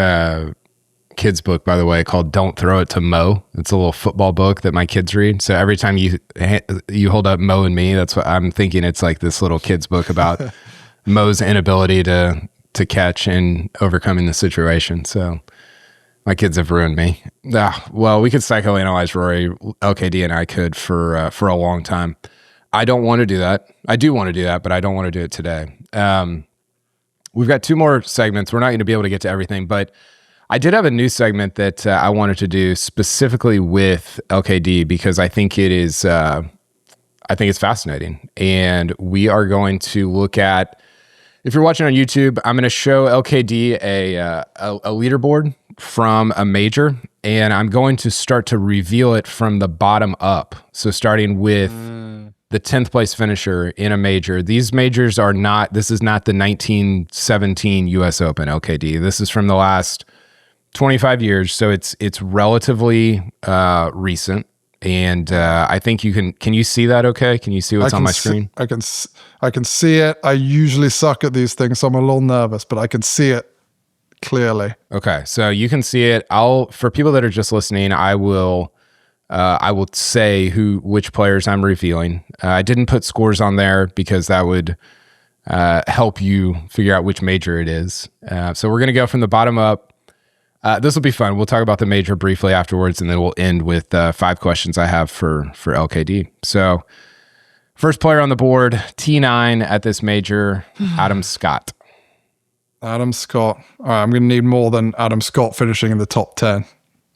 kids book, by the way, called Don't Throw It to Mo. It's a little football book that my kids read. So every time you hold up Mo and me, that's what I'm thinking. It's like this little kids book about Mo's inability to catch and overcoming the situation. So my kids have ruined me. Well, we could psychoanalyze Rory, LKD, and I could for a long time. I don't want to do that. I do want to do that, but I don't want to do it today. We've got 2 more segments. We're not going to be able to get to everything, but I did have a new segment that I wanted to do specifically with LKD because I think it is, I think it's fascinating. And we are going to look at, if you're watching on YouTube, I'm going to show LKD a leaderboard from a major, and I'm going to start to reveal it from the bottom up. So starting with the 10th place finisher in a major. These majors are not, this is not the 1917 US Open, LKD. This is from the last 25 years. So it's relatively recent. And I think can you see that okay? Can you see what's on my screen? I can see it. I usually suck at these things, so I'm a little nervous, but I can see it clearly. Okay. So you can see it. For people that are just listening, I will say which players I'm revealing. I didn't put scores on there because that would help you figure out which major it is. So we're going to go from the bottom up. This will be fun. We'll talk about the major briefly afterwards, and then we'll end with 5 questions I have for LKD. So first player on the board, T9 at this major, Adam Scott. Adam Scott. All right, I'm going to need more than Adam Scott finishing in the top 10.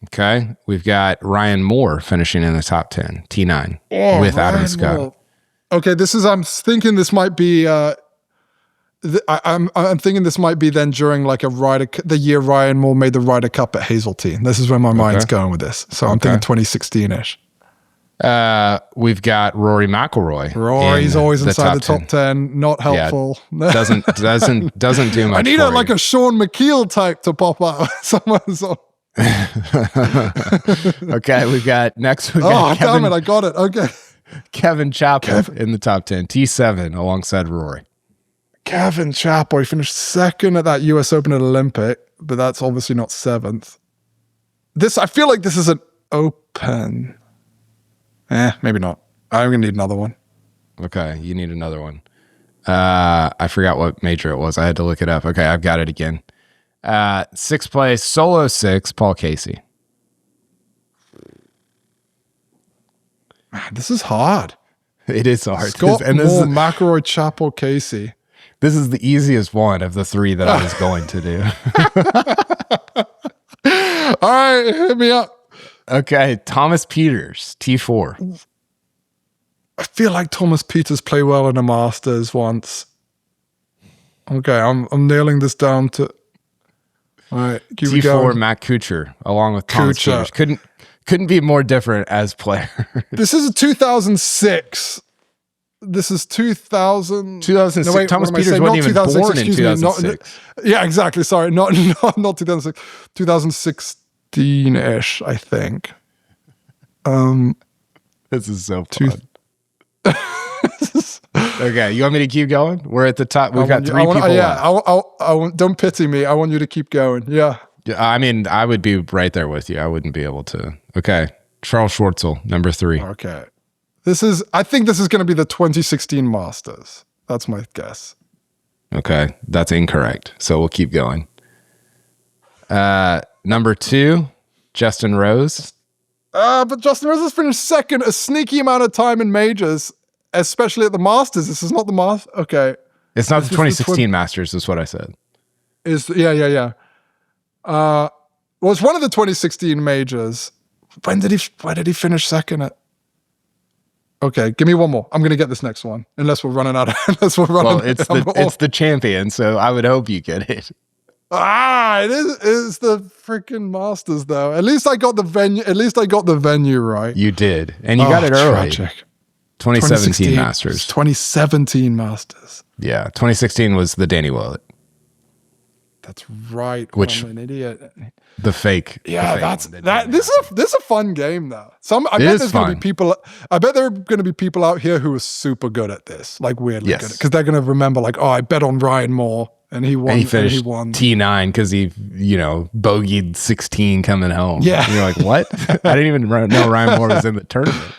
Okay, we've got Ryan Moore finishing in the top 10, T9, with Adam Ryan Scott. Moore. Okay, I'm thinking this might be. I'm thinking this might be then during like the year Ryan Moore made the Ryder Cup at Hazeltine. This is where my mind's going with this. So I'm thinking 2016-ish. We've got Rory McIlroy. Rory's always inside the top 10. Not helpful. Yeah, doesn't do much. I need like a Sean McKeel type to pop up. Someone's on. Okay, we've got Kevin, damn it, I got it. Okay. Kevin Chappell in the top 10, T7 alongside Rory. Kevin Chappell, he finished 2nd at that US Open at Olympic, but that's obviously not 7th. I feel like this is an open. Maybe not. I'm gonna need another one. Okay, you need another one. I forgot what major it was. I had to look it up. Okay, I've got it again. 6th place, solo 6, Paul Casey. Man, this is hard. It is hard. Scott And Moore, McElroy, Chappell, Casey. this is the easiest one of the three that I was going to do. All right, hit me up. Okay, Thomas Peters, T4. I feel like Thomas Peters played well in the Masters once. Okay, I'm nailing this down to. All right, keep it T4, going. Matt Kuchar, along with Thomas Kuchar. Peters. Couldn't be more different as player. This is a 2006. This is 2000. 2006. No, wait, Thomas what am I Peters saying? wasn't Not even 2006, born in excuse me, 2006. yeah, exactly. Sorry, not 2006. 2016-ish, I think. This is so fun. Okay, you want me to keep going? We're at the top. We've got three people left. I want, don't pity me. I want you to keep going. Yeah. I mean, I would be right there with you. I wouldn't be able to. Okay, Charles Schwartzel, number 3. Okay. I think this is going to be the 2016 Masters. That's my guess. Okay, that's incorrect. So we'll keep going. Number 2, Justin Rose. But Justin Rose has finished second a sneaky amount of time in majors, especially at the Masters. This is not the Masters. Okay. It's not This the is 2016 Masters, is what I said. Yeah. Well, it's one of the 2016 majors. Where did he finish second at? Okay, give me one more. I'm gonna get this next one, unless we're running out. Well, it's the champion, so I would hope you get it. It's the freaking Masters, though. At least I got the venue. At least I got the venue right. You did, and you got it early. Tragic. 2017 Masters. 2017 Masters. Yeah, 2016 was the Danny Willett. That's right. Which I'm an idiot. The fake. Yeah, the fake this is a fun game though. I bet there's going to be people. I bet there are going to be people out here who are super good at this, like weirdly good, because they're going to remember, like, oh, I bet on Ryan Moore and he won. And he finished won T9 because he, bogeyed 16 coming home. Yeah, and you're like, what? I didn't even know Ryan Moore was in the tournament.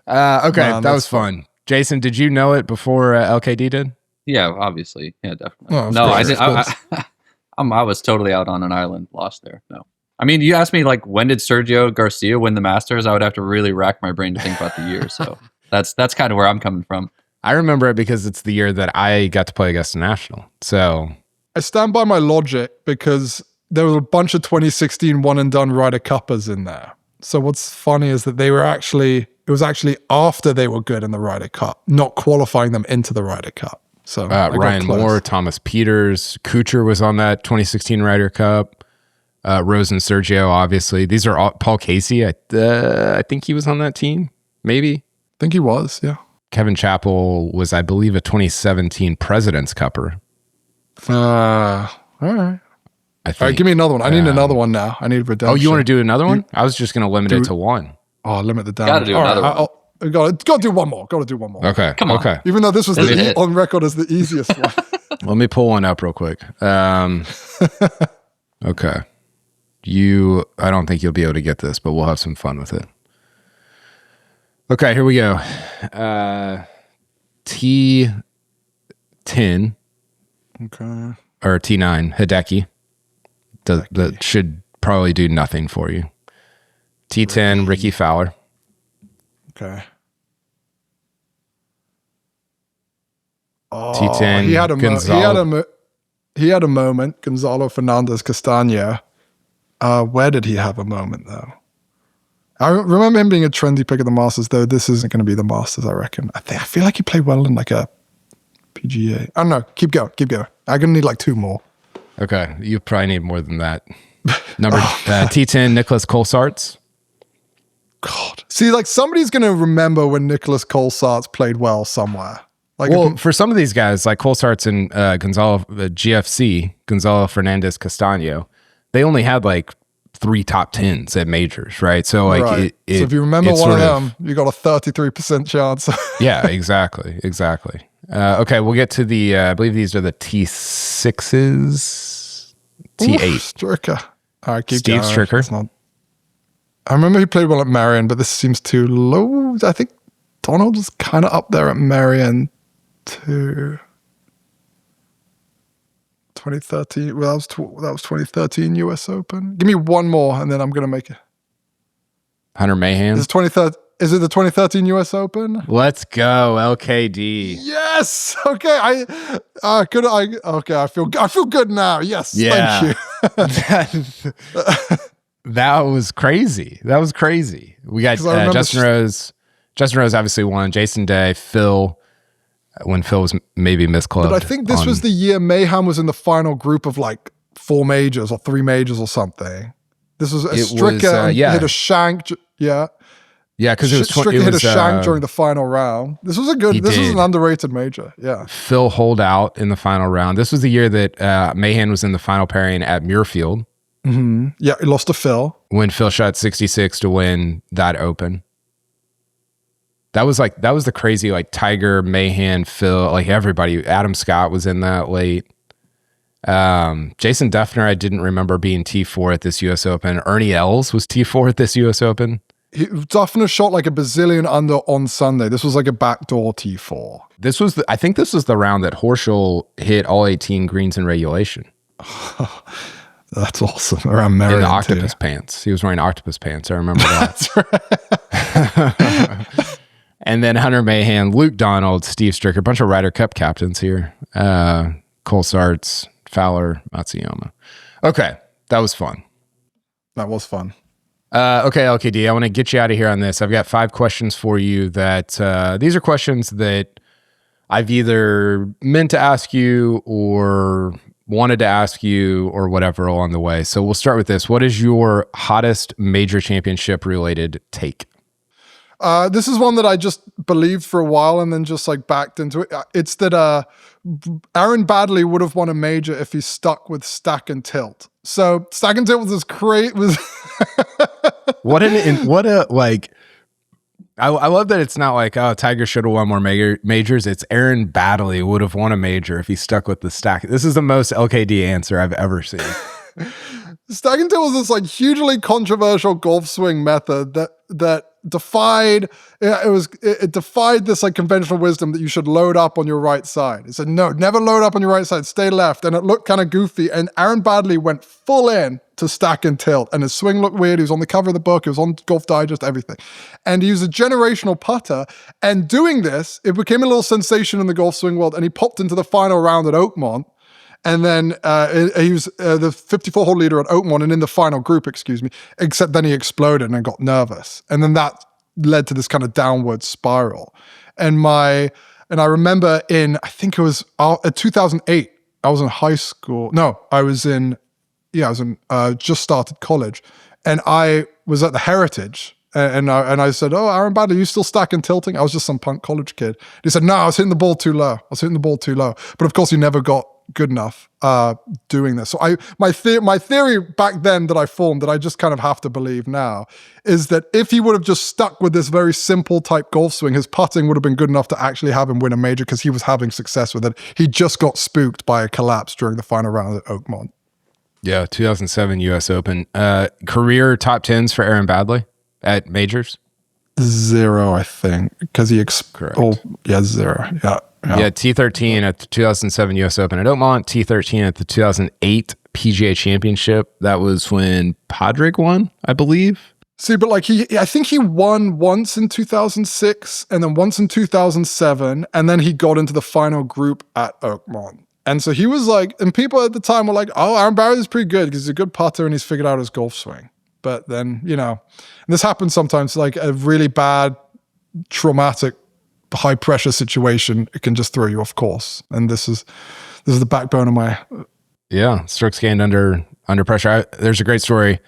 Okay, that was fun. Jason, did you know it before LKD did? Yeah, obviously. Yeah, definitely. Oh, No, I course, did. I was totally out on an island, lost there. No. I mean, you asked me, like, when did Sergio Garcia win the Masters? I would have to really rack my brain to think about the year. So that's kind of where I'm coming from. I remember it because it's the year that I got to play Augusta National. So I stand by my logic because there was a bunch of 2016 one and done Ryder Cuppers in there. So what's funny is that it was actually after they were good in the Ryder Cup, not qualifying them into the Ryder Cup. So Ryan Moore, Thomas Peters, Kuchar was on that 2016 Ryder Cup. Rose and Sergio, obviously. These are all Paul Casey. I think he was on that team. Maybe. I think he was. Yeah. Kevin Chappell was, I believe, a 2017 President's Cupper. All right. I think. All right, give me another one. I need another one now. I need redemption. Oh, you want to do another one? I was just going to limit it to one. Oh, limit the down. Got to do another one. Got to do one more. Got to do one more. Okay. Come on. Okay. Even though this was on record as the easiest one. Let me pull one up real quick. Okay. I don't think you'll be able to get this, but we'll have some fun with it. Okay, here we go. T10. Okay. Or T9, Hideki. That should probably do nothing for you. T10, Ricky Fowler. Okay. Oh, T10, he had Gonzalo. He had a moment. Gonzalo Fernandez Castagna. Where did he have a moment though? I remember him being a trendy pick at the Masters, though. This isn't going to be the Masters, I reckon. I feel like he played well in like a PGA. I don't know. Keep going. I'm going to need like 2 more. Okay, you probably need more than that. Number T10, Nicholas Colsaerts. God. See, like somebody's going to remember when Nicholas Colsaerts played well somewhere. Like, for some of these guys, like Colsaerts and GFC, Gonzalo Fernandez Castagno, they only had like 3 top 10s at majors, right? So like, right. So if you remember one of them, you got a 33% chance. Yeah, exactly. Okay, we'll get to the, I believe these are the T6s, T8. Stricker. All right, keep Steve going. Stricker. I remember he played well at Marion, but this seems too low. I think Donald was kind of up there at Marion too. 2013. Well, that was 2013 US Open. Give me one more, and then I'm gonna make it. Hunter Mahan. This is 2013. Is it the 2013 US Open? Let's go, LKD. Yes. Okay. I feel good now. Yes. Yeah. Thank you. That was crazy. We got 'Cause I remember Justin Rose. Justin Rose obviously won. Jason Day, Phil, when Phil was maybe misclubbed. But I think this was the year Mayhem was in the final group of like 4 majors or 3 majors or something. This was Stricker hit a shank. Yeah. Yeah, because it was Stricker hit a shank during the final round. This was an underrated major. Yeah. Phil holed out in the final round. This was the year that Mahan was in the final pairing at Muirfield. Mm-hmm. Yeah, he lost to Phil. When Phil shot 66 to win that Open. That was the crazy like Tiger, Mahan, Phil, like everybody. Adam Scott was in that late. Jason Duffner, I didn't remember being T4 at this US Open. Ernie Els was T4 at this US Open. Duffner shot like a bazillion under on Sunday. This was like a backdoor T4. I think this was the round that Horschel hit all 18 greens in regulation. That's awesome. Around Merritt. In the octopus pants. He was wearing octopus pants. I remember that. That's right. And then Hunter Mahan, Luke Donald, Steve Stricker, a bunch of Ryder Cup captains here. Cole Sartz, Fowler, Matsuyama. Okay, that was fun. That was fun. Okay, LKD, I want to get you out of here on this. I've got 5 questions for you that these are questions that I've either meant to ask you or wanted to ask you or whatever along the way. So we'll start with this. What is your hottest major championship related take? This is one that I just believed for a while and then just like backed into it. It's that Aaron Baddeley would have won a major if he stuck with stack and tilt. So stack and tilt was this great. I love that it's not like, oh, Tiger should have won more majors. It's Aaron Baddeley would have won a major if he stuck with the stack. This is the most LKD answer I've ever seen. Stack and tilt was this like hugely controversial golf swing method that defied it defied this like conventional wisdom that you should load up on your right side. It said no, never load up on your right side, stay left, and it looked kind of goofy. And Aaron Baddeley went full in to stack and tilt, and his swing looked weird. He was on the cover of the book, he was on Golf Digest, everything, and he was a generational putter. And doing this, it became a little sensation in the golf swing world. And he popped into the final round at Oakmont. And then he was the 54-hole leader at Oakmont and in the final group, except then he exploded and got nervous. And then that led to this kind of downward spiral. And I remember I think it was 2008, I was in high school. No, I was in just started college. And I was at the Heritage. And I said, oh, Aaron Baddeley, you still stacking tilting? I was just some punk college kid. He said, no, I was hitting the ball too low. But of course, he never got good enough doing this. So my theory back then that I formed, that I just kind of have to believe now, is that if he would have just stuck with this very simple type golf swing, his putting would have been good enough to actually have him win a major because he was having success with it. He just got spooked by a collapse during the final round at Oakmont. Yeah, 2007 US Open. Career top 10s for Aaron Baddeley at majors? 0, I think, because he correct. Oh, yeah, 0. Yeah. T13 at the 2007 US Open at Oakmont, T13 at the 2008 PGA Championship. That was when Padraig won, I believe. See, but like I think he won once in 2006 and then once in 2007, and then he got into the final group at Oakmont. And so he was like, and people at the time were like, oh, Aaron Baddeley's pretty good because he's a good putter and he's figured out his golf swing. But then, this happens sometimes, like a really bad, traumatic, high pressure situation, it can just throw you off course. And this is the backbone of my strokes gained under pressure. There's a great story.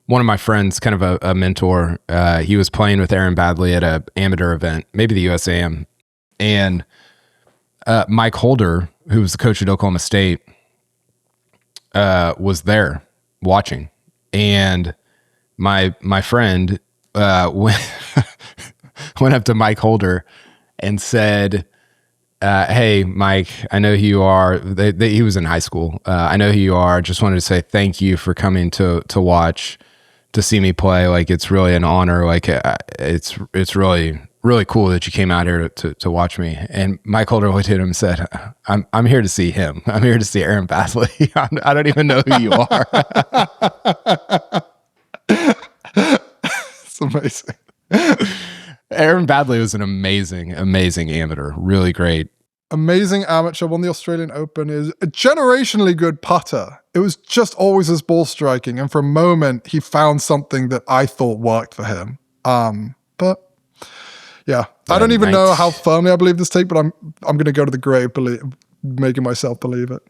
One of my friends, kind of a mentor, he was playing with Aaron Baddeley at an amateur event, maybe the USAM, and Mike Holder, who was the coach at Oklahoma State, was there watching, and my friend went up to Mike Holder and said, hey, Mike, I know who you are. He was in high school. I know who you are. Just wanted to say thank you for coming to watch, to see me play. Like, it's really an honor. Like, it's really, really cool that you came out here to watch me. And Mike Holder looked at him and said, I'm here to see him. I'm here to see Aaron Baddeley. I don't even know who you are. It's amazing. Aaron Baddeley was an amazing amateur. Really great. Amazing amateur, won the Australian Open, is a generationally good putter. It was just always his ball striking. And for a moment, he found something that I thought worked for him. But yeah, I don't even know how firmly I believe this take, but I'm going to go to the grave making myself believe it.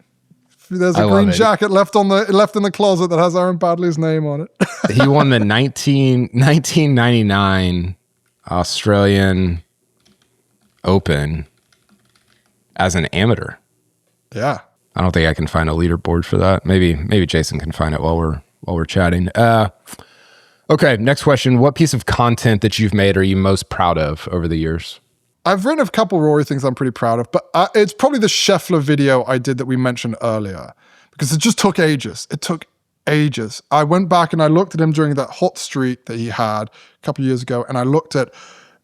There's a green jacket left in the closet that has Aaron Baddeley's name on it. He won the 1999 Australian Open as an amateur. Yeah. I don't think I can find a leaderboard for that. Maybe Jason can find it while we're chatting. Okay, next question. What piece of content that you've made are you most proud of over the years? I've written a couple Rory things I'm pretty proud of, but it's probably the Scheffler video I did that we mentioned earlier, because it just took ages. It took ages. I went back and I looked at him during that hot streak that he had a couple of years ago, and I looked at,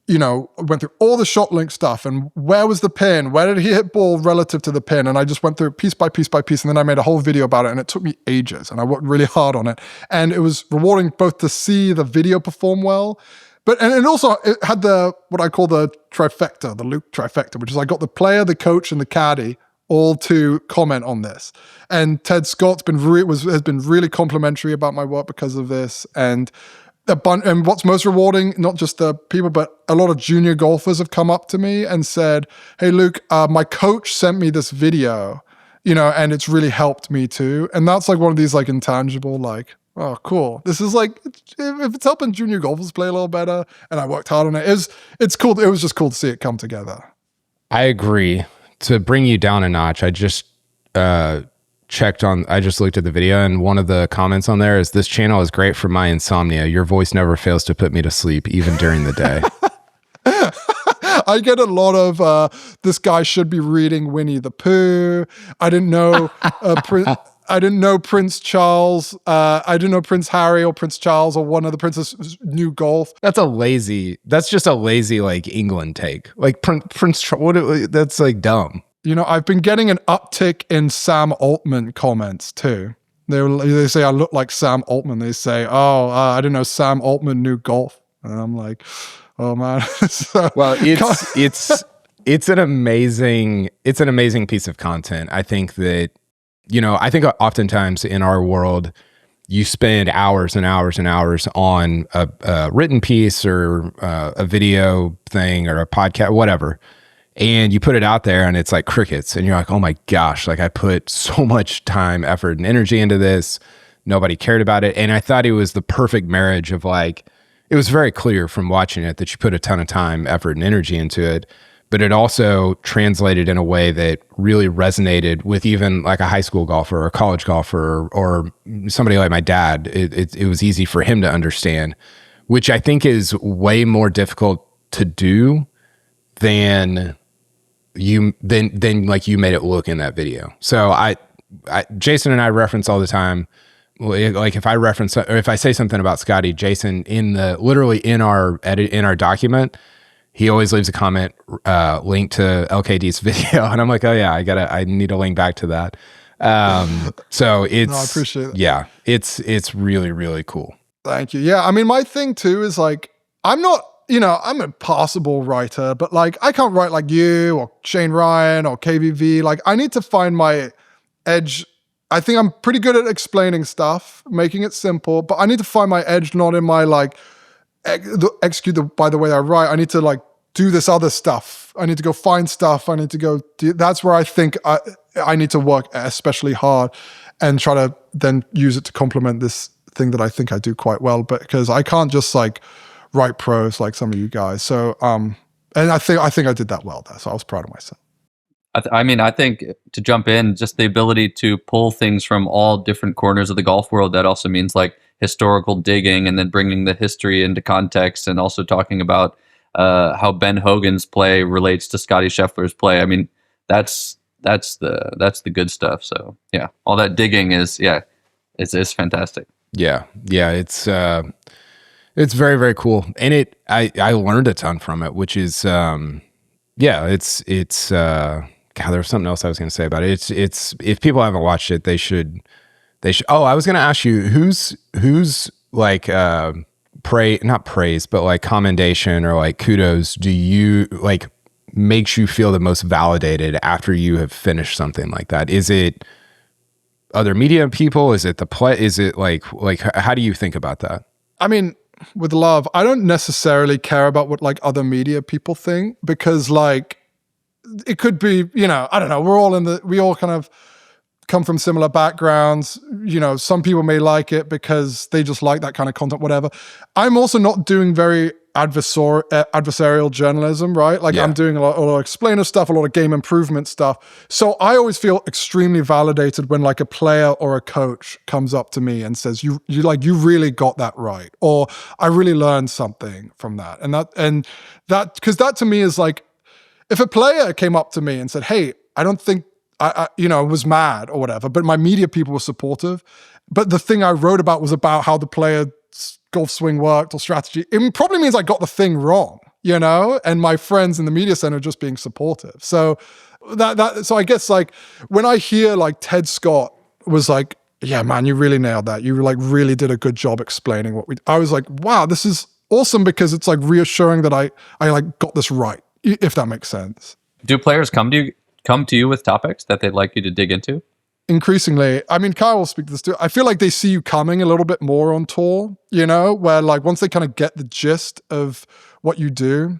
went through all the shot link stuff and where was the pin? Where did he hit ball relative to the pin? And I just went through it piece by piece by piece, and then I made a whole video about it, and it took me ages, and I worked really hard on it. And it was rewarding both to see the video perform well, and also it had what I call the trifecta, the Luke trifecta, which is I got the player, the coach, and the caddy all to comment on this. And Ted Scott's has been really complimentary about my work because of this. And what's most rewarding, not just the people, but a lot of junior golfers have come up to me and said, "Hey, Luke, my coach sent me this video, and it's really helped me too." And that's like one of these like intangible, like, oh, cool. This is like, if it's helping junior golfers play a little better, and I worked hard on it, it's cool. It was just cool to see it come together. I agree. To bring you down a notch, I just I just looked at the video, and one of the comments on there is, "This channel is great for my insomnia. Your voice never fails to put me to sleep, even during the day." I get a lot of, this guy should be reading Winnie the Pooh. I didn't know I didn't know Prince Charles. I didn't know Prince Harry or Prince Charles or one of the princes knew golf. That's just a lazy like England take. Like Prince Charles, that's like dumb. I've been getting an uptick in Sam Altman comments too. They say I look like Sam Altman. They say, "Oh, I didn't know Sam Altman knew golf," and I'm like, "Oh man." Well, it's an amazing piece of content. I think that. I think oftentimes in our world, you spend hours and hours and hours on a written piece or a video thing or a podcast, whatever, and you put it out there and it's like crickets, and you're like, oh my gosh, like I put so much time, effort, and energy into this. Nobody cared about it. And I thought it was the perfect marriage of like, it was very clear from watching it that you put a ton of time, effort, and energy into it. But it also translated in a way that really resonated with even like a high school golfer or a college golfer or somebody like my dad. It was easy for him to understand, which I think is way more difficult to do than like you made it look in that video. So Jason and I reference all the time. Like if I reference or if I say something about Scotty, Jason in our document, he always leaves a comment link to LKD's video, and I'm like, oh yeah, I need a link back to that. So it's, no, I appreciate it. Yeah, it's really, really cool. Thank you. Yeah, I mean, my thing too is like, I'm not, I'm a passable writer, but like, I can't write like you or Shane Ryan or KVV. Like, I need to find my edge. I think I'm pretty good at explaining stuff, making it simple, but I need to find my edge, not in my like, execute by the way I write. I need to like do this other stuff. I need to go find stuff. I need to go that's where I think I need to work especially hard and try to then use it to complement this thing that I think I do quite well, but because I can't just like write prose like some of you guys. So and I think I did that well there, so I was proud of myself. I think to jump in, just the ability to pull things from all different corners of the golf world, that also means like historical digging and then bringing the history into context, and also talking about how Ben Hogan's play relates to Scotty Scheffler's play. I mean, that's the good stuff. So yeah, all that digging is it's fantastic. Yeah, it's very, very cool, and I learned a ton from it, which is it's God, there was something else I was going to say about it. It's if people haven't watched it, they should. Oh, I was going to ask you who's like not praise, but like commendation or like kudos do you like makes you feel the most validated after you have finished something like that? Is it other media people? Is it the play? Is it like how do you think about that? I mean, with love, I don't necessarily care about what like other media people think, because like it could be, I don't know, we all kind of come from similar backgrounds. Some people may like it because they just like that kind of content, whatever. I'm also not doing very adversarial journalism, right? Like I'm doing a lot of explainer stuff, a lot of game improvement stuff. So I always feel extremely validated when like a player or a coach comes up to me and says, you really got that right. Or I really learned something from that. And that, because that to me is like, if a player came up to me and said, hey, I don't think I was mad or whatever, but my media people were supportive. But the thing I wrote about was about how the player's golf swing worked or strategy. It probably means I got the thing wrong, and my friends in the media center just being supportive. So so I guess like when I hear like Ted Scott was like, yeah, man, you really nailed that. You like really did a good job explaining I was like, wow, this is awesome, because it's like reassuring that I like got this right, if that makes sense. Do players come to you with topics that they'd like you to dig into? Increasingly. I mean, Kyle will speak to this too. I feel like they see you coming a little bit more on tour, where like once they kind of get the gist of what you do,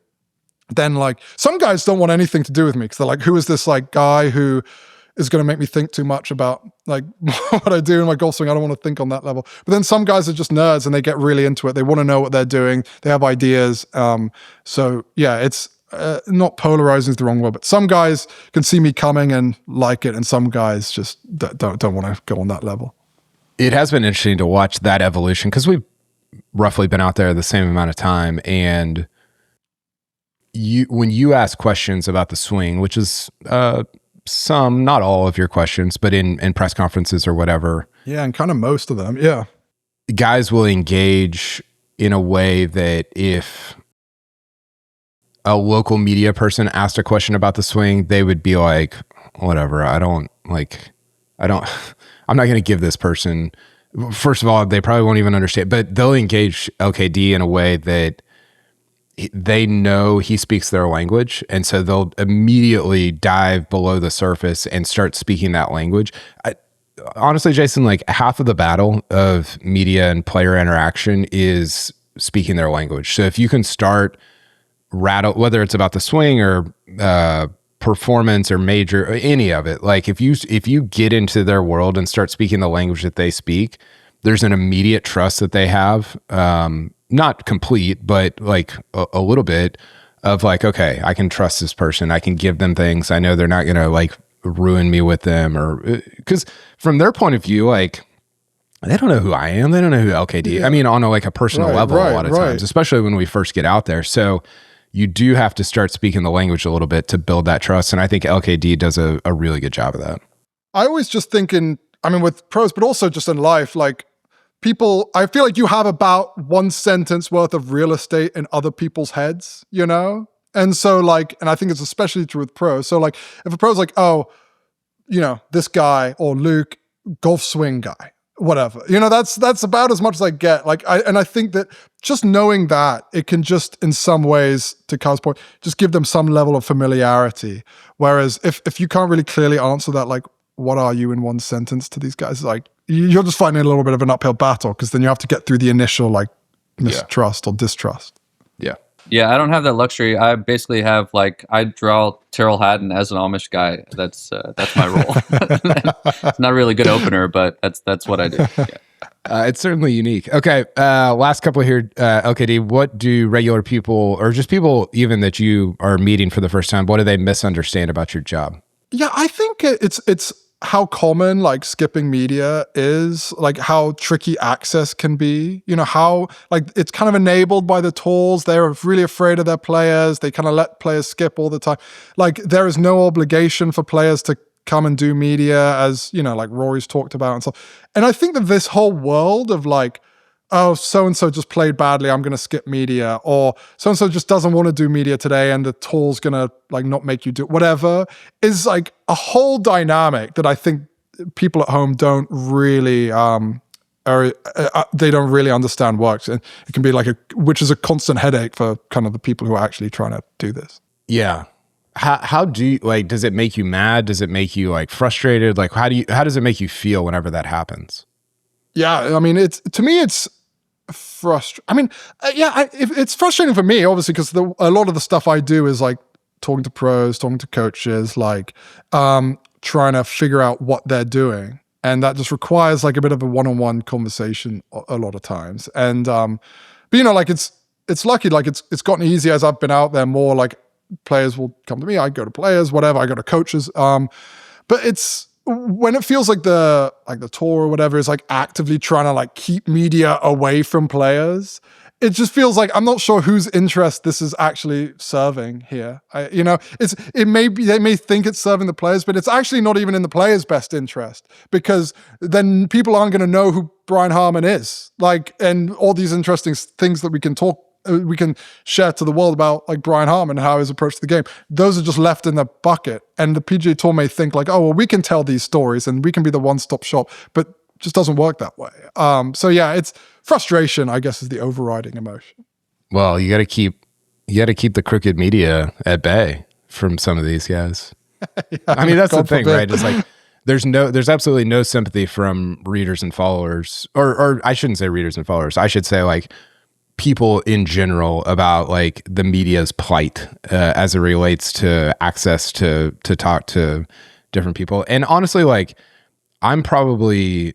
then like some guys don't want anything to do with me because they're like, who is this like guy who is going to make me think too much about like what I do in my golf swing? I don't want to think on that level. But then some guys are just nerds and they get really into it. They want to know what they're doing. They have ideas. So yeah, it's not polarizing is the wrong word, but some guys can see me coming and like it, and some guys just don't want to go on that level. It has been interesting to watch that evolution because we've roughly been out there the same amount of time, and when you ask questions about the swing, which is some, not all of your questions, but in press conferences or whatever. Yeah, and kind of most of them, yeah. Guys will engage in a way that if a local media person asked a question about the swing, they would be like, whatever, I'm not going to give this person, first of all, they probably won't even understand, but they'll engage LKD in a way that they know he speaks their language. And so they'll immediately dive below the surface and start speaking that language. Honestly, Jason, like half of the battle of media and player interaction is speaking their language. So if you can start whether it's about the swing or performance or major or any of it, like if you get into their world and start speaking the language that they speak, there's an immediate trust that they have, not complete, but like a little bit of like, okay, I can trust this person. I can give them things. I know they're not going to like ruin me with them, or because from their point of view, like they don't know who I am. They don't know who LKD. Yeah. I mean, on a personal level, a lot of times, especially when we first get out there. So you do have to start speaking the language a little bit to build that trust. And I think LKD does a really good job of that. I always just think with pros, but also just in life, like people, I feel like you have about one sentence worth of real estate in other people's heads, And so like, and I think it's especially true with pros. So like if a pro's like, oh, this guy or Luke, golf swing guy, whatever, that's about as much as I get. Like, I think that just knowing that, it can just in some ways, to Kyle's point, just give them some level of familiarity. Whereas if you can't really clearly answer that, like, what are you in one sentence to these guys? Like, you're just finding a little bit of an uphill battle because then you have to get through the initial like mistrust or distrust. Yeah. Yeah, I don't have that luxury. I basically have I draw Tyrrell Hatton as an Amish guy. That's my role. It's not a really good opener, but that's what I do. Yeah. It's certainly unique. Okay, last couple here, LKD. What do regular people, or just people even that you are meeting for the first time, what do they misunderstand about your job? Yeah, I think it's how common like skipping media is, like how tricky access can be, how like it's kind of enabled by the tools. They're really afraid of their players. They kind of let players skip all the time. Like there is no obligation for players to come and do media, as like Rory's talked about and stuff. And I think that this whole world of like, oh, so-and-so just played badly, I'm going to skip media, or so-and-so just doesn't want to do media today and the tool's going to like not make you do whatever, is like a whole dynamic that I think people at home don't really they don't really understand works, and it can be like which is a constant headache for kind of the people who are actually trying to do this. Yeah. How do you, like, does it make you mad? Does it make you like frustrated? Like, how does it make you feel whenever that happens? Yeah, I mean, to me, it's frustrating. I mean, it's frustrating for me, obviously, because a lot of the stuff I do is like talking to pros, talking to coaches, like trying to figure out what they're doing. And that just requires like a bit of a one-on-one conversation a lot of times. And, but you know, like it's lucky, like it's gotten easier as I've been out there more. Like players will come to me, I go to players, whatever, I go to coaches. But it's when it feels like the tour or whatever is like actively trying to like keep media away from players, it just feels like I'm not sure whose interest this is actually serving here. They may think it's serving the players, but it's actually not even in the players' best interest, because then people aren't going to know who Brian Harman is, like, and all these interesting things that we can share to the world about, like Brian Harman and how his approach to the game. Those are just left in the bucket, and the PGA Tour may think like, oh well, we can tell these stories and we can be the one-stop shop, but it just doesn't work that way. So yeah, it's frustration, I guess, is the overriding emotion. Well, you got to keep the crooked media at bay from some of these guys. Yeah, I mean, that's God the thing, forbid. right? It's like there's absolutely no sympathy from readers and followers, or I shouldn't say readers and followers. I should say like people in general about like the media's plight as it relates to access to talk to different people. And honestly, like I'm probably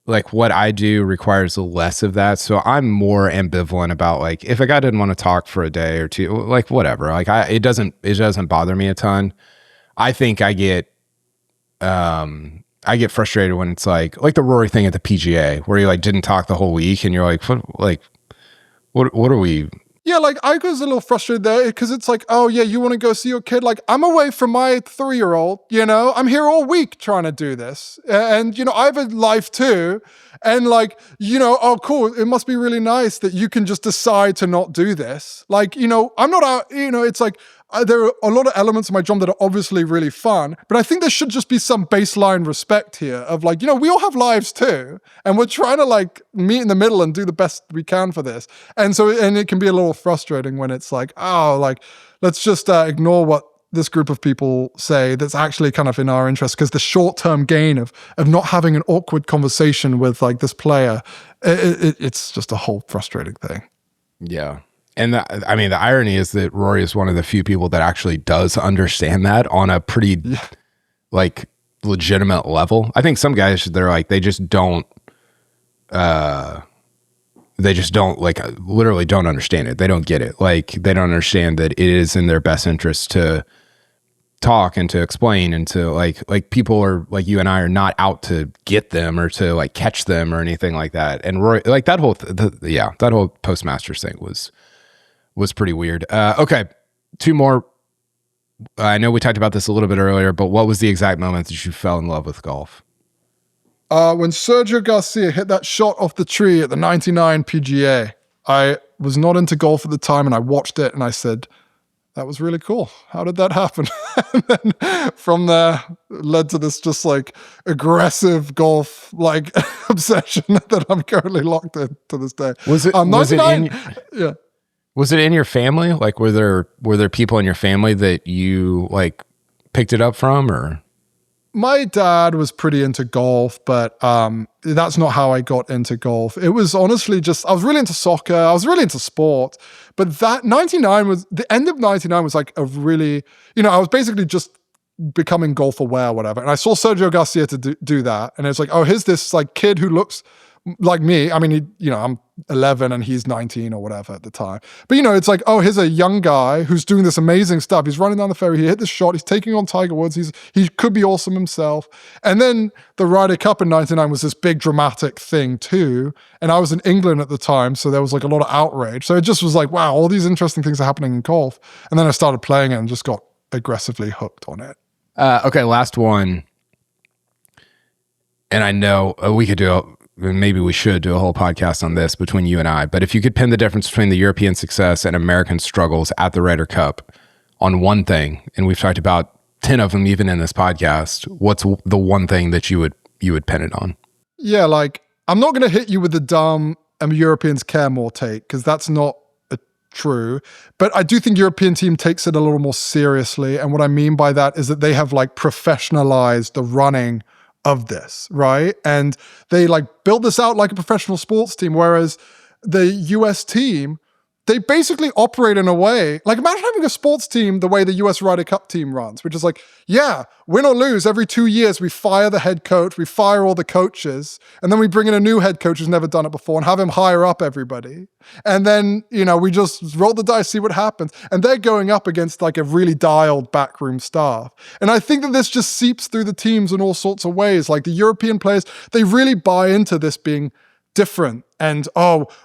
like what I do requires less of that. So I'm more ambivalent about like if a guy didn't want to talk for a day or two, like whatever, like it doesn't bother me a ton. I think I get frustrated when it's like the Rory thing at the PGA where he like didn't talk the whole week and you're like, what are we? Yeah, like I was a little frustrated there because it's like, oh yeah, you want to go see your kid? Like I'm away from my 3-year-old, you know, I'm here all week trying to do this. And, you know, I have a life too. And like, you know, oh cool, it must be really nice that you can just decide to not do this. Like, you know, I'm not out, you know, it's like, there are a lot of elements of my job that are obviously really fun, but I think there should just be some baseline respect here of like, you know, we all have lives too, and we're trying to like meet in the middle and do the best we can for this. And so, and it can be a little frustrating when it's like, oh, like, let's just ignore what this group of people say that's actually kind of in our interest, because the short-term gain of not having an awkward conversation with like this player, it's just a whole frustrating thing. Yeah. And the irony is that Rory is one of the few people that actually does understand that on a pretty like legitimate level. I think some guys, they're like, they just don't like literally don't understand it. They don't get it. Like they don't understand that it is in their best interest to talk and to explain and to like people are like you and I are not out to get them or to like catch them or anything like that. And Rory, like that whole that whole Postmasters thing was pretty weird. Okay, 2 more. I know we talked about this a little bit earlier, but what was the exact moment that you fell in love with golf? When Sergio Garcia hit that shot off the tree at the 99 PGA. I was not into golf at the time, and I watched it, and I said, that was really cool. How did that happen? And then from there, led to this just like aggressive golf like obsession that I'm currently locked in to this day. Was it yeah. Was it in your family? Like, were there people in your family that you like picked it up from, or? My dad was pretty into golf, but that's not how I got into golf. It was honestly just, I was really into soccer. I was really into sport, but that 99 was, the end of 99 was like a really, you know, I was basically just becoming golf aware, whatever. And I saw Sergio Garcia to do that. And it's like, oh, here's this like kid who looks like me. I mean, I'm 11 and he's 19 or whatever at the time. But, you know, it's like, oh, here's a young guy who's doing this amazing stuff. He's running down the fairway. He hit this shot. He's taking on Tiger Woods. He could be awesome himself. And then the Ryder Cup in 99 was this big dramatic thing too. And I was in England at the time, so there was like a lot of outrage. So it just was like, wow, all these interesting things are happening in golf. And then I started playing it and just got aggressively hooked on it. Okay, last one. And I know we could maybe we should do a whole podcast on this between you and I, but if you could pin the difference between the European success and American struggles at the Ryder Cup on one thing, and we've talked about 10 of them even in this podcast, what's the one thing that you would pin it on? Yeah, like I'm not going to hit you with the dumb Europeans care more take, because that's not true. But I do think European team takes it a little more seriously. And what I mean by that is that they have like professionalized the running of this, right? And they like build this out like a professional sports team, whereas the US team, they basically operate in a way, like imagine having a sports team the way the US Ryder Cup team runs, which is like, yeah, win or lose, every 2 years we fire the head coach, we fire all the coaches, and then we bring in a new head coach who's never done it before and have him hire up everybody. And then, we just roll the dice, see what happens. And they're going up against like a really dialed backroom staff. And I think that this just seeps through the teams in all sorts of ways. Like the European players, they really buy into this being different. And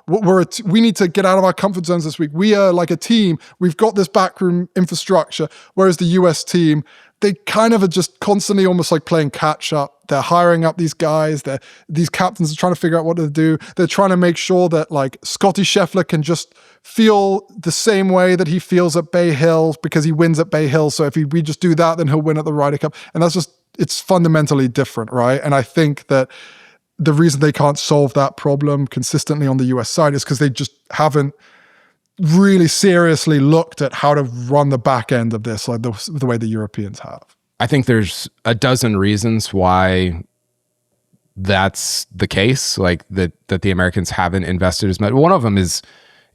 we need to get out of our comfort zones this week. We are like a team. We've got this backroom infrastructure. Whereas the US team, they kind of are just constantly almost like playing catch up. They're hiring up these guys. These captains are trying to figure out what to do. They're trying to make sure that like Scotty Scheffler can just feel the same way that he feels at Bay Hill because he wins at Bay Hill. So if we just do that, then he'll win at the Ryder Cup. And it's fundamentally different, right? And I think that the reason they can't solve that problem consistently on the US side is because they just haven't really seriously looked at how to run the back end of this like the way the Europeans have. I think there's a dozen reasons why that's the case, like that the Americans haven't invested as much. One of them is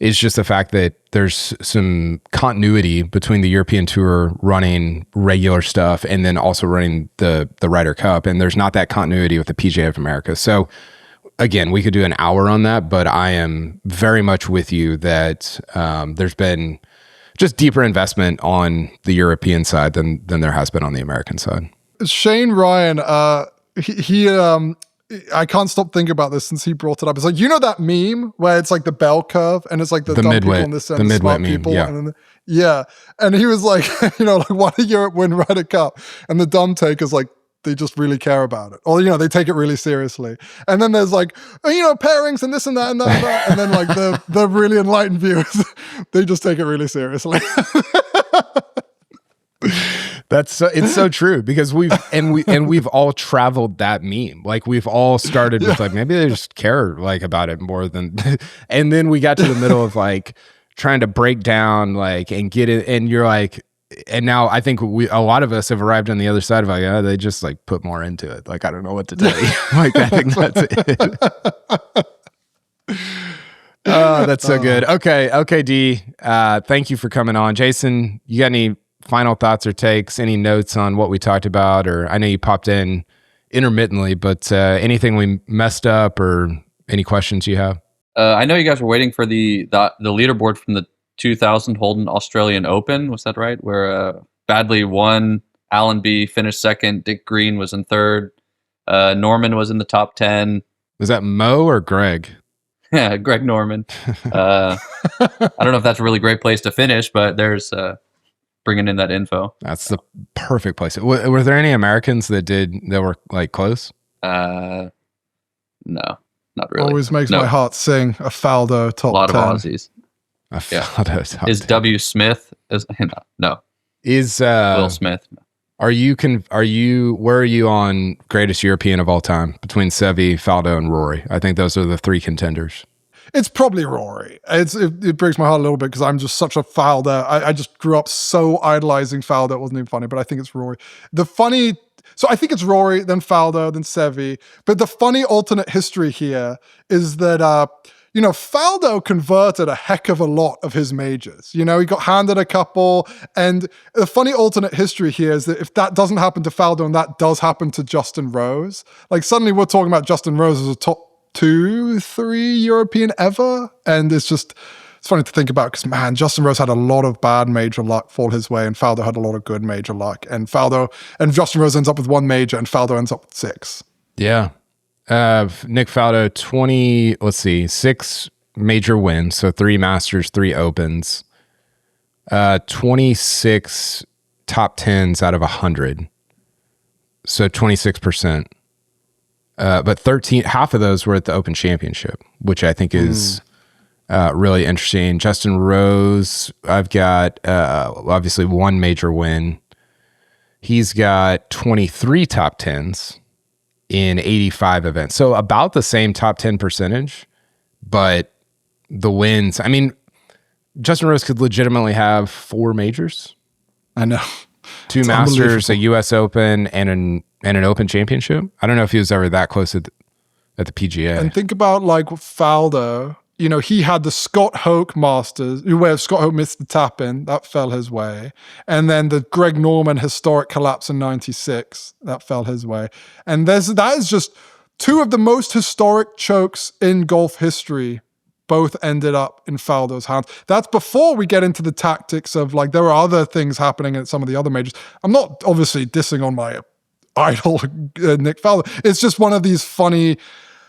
just the fact that there's some continuity between the European Tour running regular stuff and then also running the Ryder Cup, and there's not that continuity with the PGA of America. So again, we could do an hour on that, but I am very much with you that there's been just deeper investment on the European side than there has been on the American side. Shane Ryan, he I can't stop thinking about this since he brought it up. It's like, that meme where it's like the bell curve and it's like the dumb people on this end, the smart people. Yeah. And then, and he was like, like, why did Europe win Ryder Cup? And the dumb take is like, they just really care about it. Or, they take it really seriously. And then there's like, pairings and this and that and that and that. And then like the really enlightened viewers, they just take it really seriously. It's so true because we've all traveled that meme. Like we've all started with like, maybe they just care like about it more than, and then we got to the middle of like trying to break down like and get it. And you're like, and now I think a lot of us have arrived on the other side of like, they just like put more into it. Like, I don't know what to tell you. Like, I think that's it. Oh, that's so good. Okay, D. Thank you for coming on. Jason, you got any final thoughts or takes, any notes on what we talked about? Or I know you popped in intermittently, but anything we messed up or any questions you have? I know you guys were waiting for the leaderboard from the 2000 Holden Australian Open. Was that right? Where Badley won, Allenby finished second, Dick Green was in third, Norman was in the top 10. Was that Mo or Greg? Yeah, Greg Norman. I don't know if that's a really great place to finish, but there's bringing in that info. That's the perfect place. Were there any Americans that were like close? No, not really. Always makes my heart sing. A Faldo top 10. A lot of Aussies. A Faldo top 10. Is W. Smith? No. Is Will Smith? No. Where are you on greatest European of all time between Seve, Faldo, and Rory? I think those are the three contenders. It's probably Rory. It breaks my heart a little bit because I'm just such a Faldo. I just grew up so idolizing Faldo. It wasn't even funny, but I think it's Rory. So I think it's Rory, then Faldo, then Seve. But the funny alternate history here is that, Faldo converted a heck of a lot of his majors. He got handed a couple. And the funny alternate history here is that if that doesn't happen to Faldo and that does happen to Justin Rose, like suddenly we're talking about Justin Rose as a top 2, 3 European ever. And it's funny to think about because, man, Justin Rose had a lot of bad major luck fall his way and Faldo had a lot of good major luck. And Justin Rose ends up with 1 major and Faldo ends up with 6. Yeah. Nick Faldo, 6 major wins. So 3 Masters, 3 Opens, 26 top 10s out of 100. So 26%. But 13, half of those were at the Open Championship, which I think is really interesting. Justin Rose, I've got obviously 1 major win. He's got 23 top 10s. in 85 events. So about the same top 10 percentage, but the wins, I mean, Justin Rose could legitimately have 4 majors. I know. 2 It's Masters, a US Open, and an Open Championship. I don't know if he was ever that close at the PGA. And think about like Faldo. You know, he had the Scott Hoke Masters, where Scott Hoke missed the tap in, that fell his way. And then the Greg Norman historic collapse in 96, that fell his way. And that is just 2 of the most historic chokes in golf history. Both ended up in Faldo's hands. That's before we get into the tactics of like, there are other things happening at some of the other majors. I'm not obviously dissing on my idol, Nick Faldo. It's just one of these funny,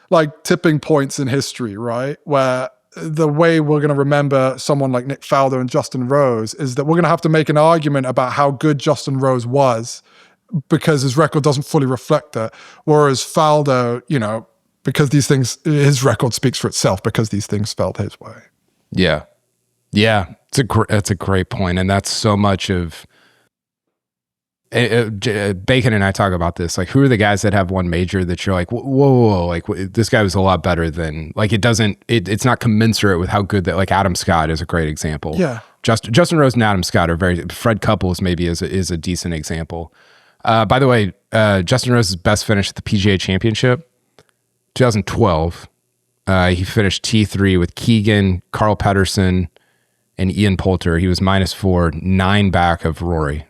like, tipping points in history, right? Where the way we're going to remember someone like Nick Faldo and Justin Rose is that we're going to have to make an argument about how good Justin Rose was because his record doesn't fully reflect that. Whereas Faldo, you know, because these things, his record speaks for itself because these things fell his way. Yeah. That's a great point. And that's so much of, Bacon and I talk about this, like, who are the guys that have one major that you're like, whoa, like, this guy was a lot better than, like, it's not commensurate with how good that, like, Adam Scott is a great example. Yeah. Justin Rose and Adam Scott are Fred Couples maybe is a decent example. By the way, Justin Rose's best finish at the PGA Championship, 2012. He finished T3 with Keegan, Carl Pedersen, and Ian Poulter. He was -4, 9 back of Rory,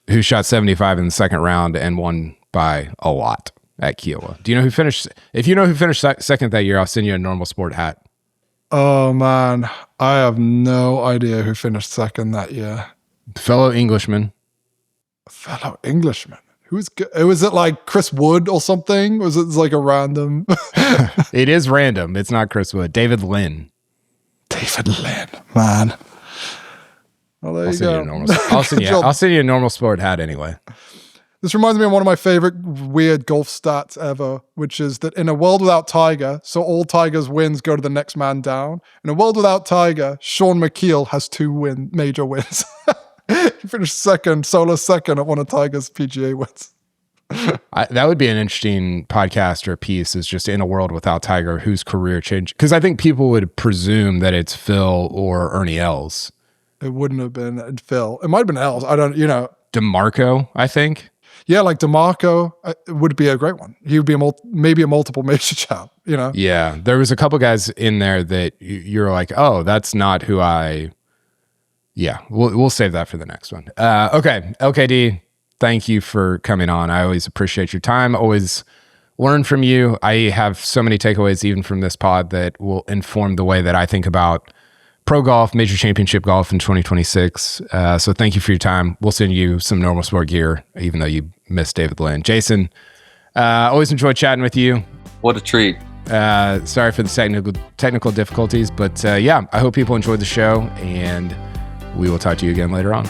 who shot 75 in the second round and won by a lot at Kiowa. Do you know who finished? If you know who finished second that year, I'll send you a normal sport hat. Oh man, I have no idea who finished second that year. Fellow Englishman. Who's good? Was it like Chris Wood or something? Was it like a random? It is random. It's not Chris Wood. David Lynn, man. Well, there you go. I'll send you a normal sport hat anyway. This reminds me of one of my favorite weird golf stats ever, which is that in a world without Tiger, so all Tiger's wins go to the next man down. In a world without Tiger, Sean McKeel has 2 major wins. He finished solo second at one of Tiger's PGA wins. That would be an interesting podcast or piece, is just in a world without Tiger, whose career changed. Because I think people would presume that it's Phil or Ernie Els. It wouldn't have been Phil. It might have been Els. I don't, DeMarco, I think. Yeah, like DeMarco would be a great one. He would be maybe a multiple major champ, Yeah, there was a couple guys in there that you're like, oh, that's not who I... Yeah, we'll save that for the next one. Okay, LKD, thank you for coming on. I always appreciate your time, always learn from you. I have so many takeaways even from this pod that will inform the way that I think about pro golf, major championship golf in 2026. So thank you for your time. We'll send you some normal sport gear, even though you missed David Lynn. Jason, always enjoy chatting with you. What a treat. Sorry for the technical difficulties, but yeah, I hope people enjoyed the show, and we will talk to you again later on.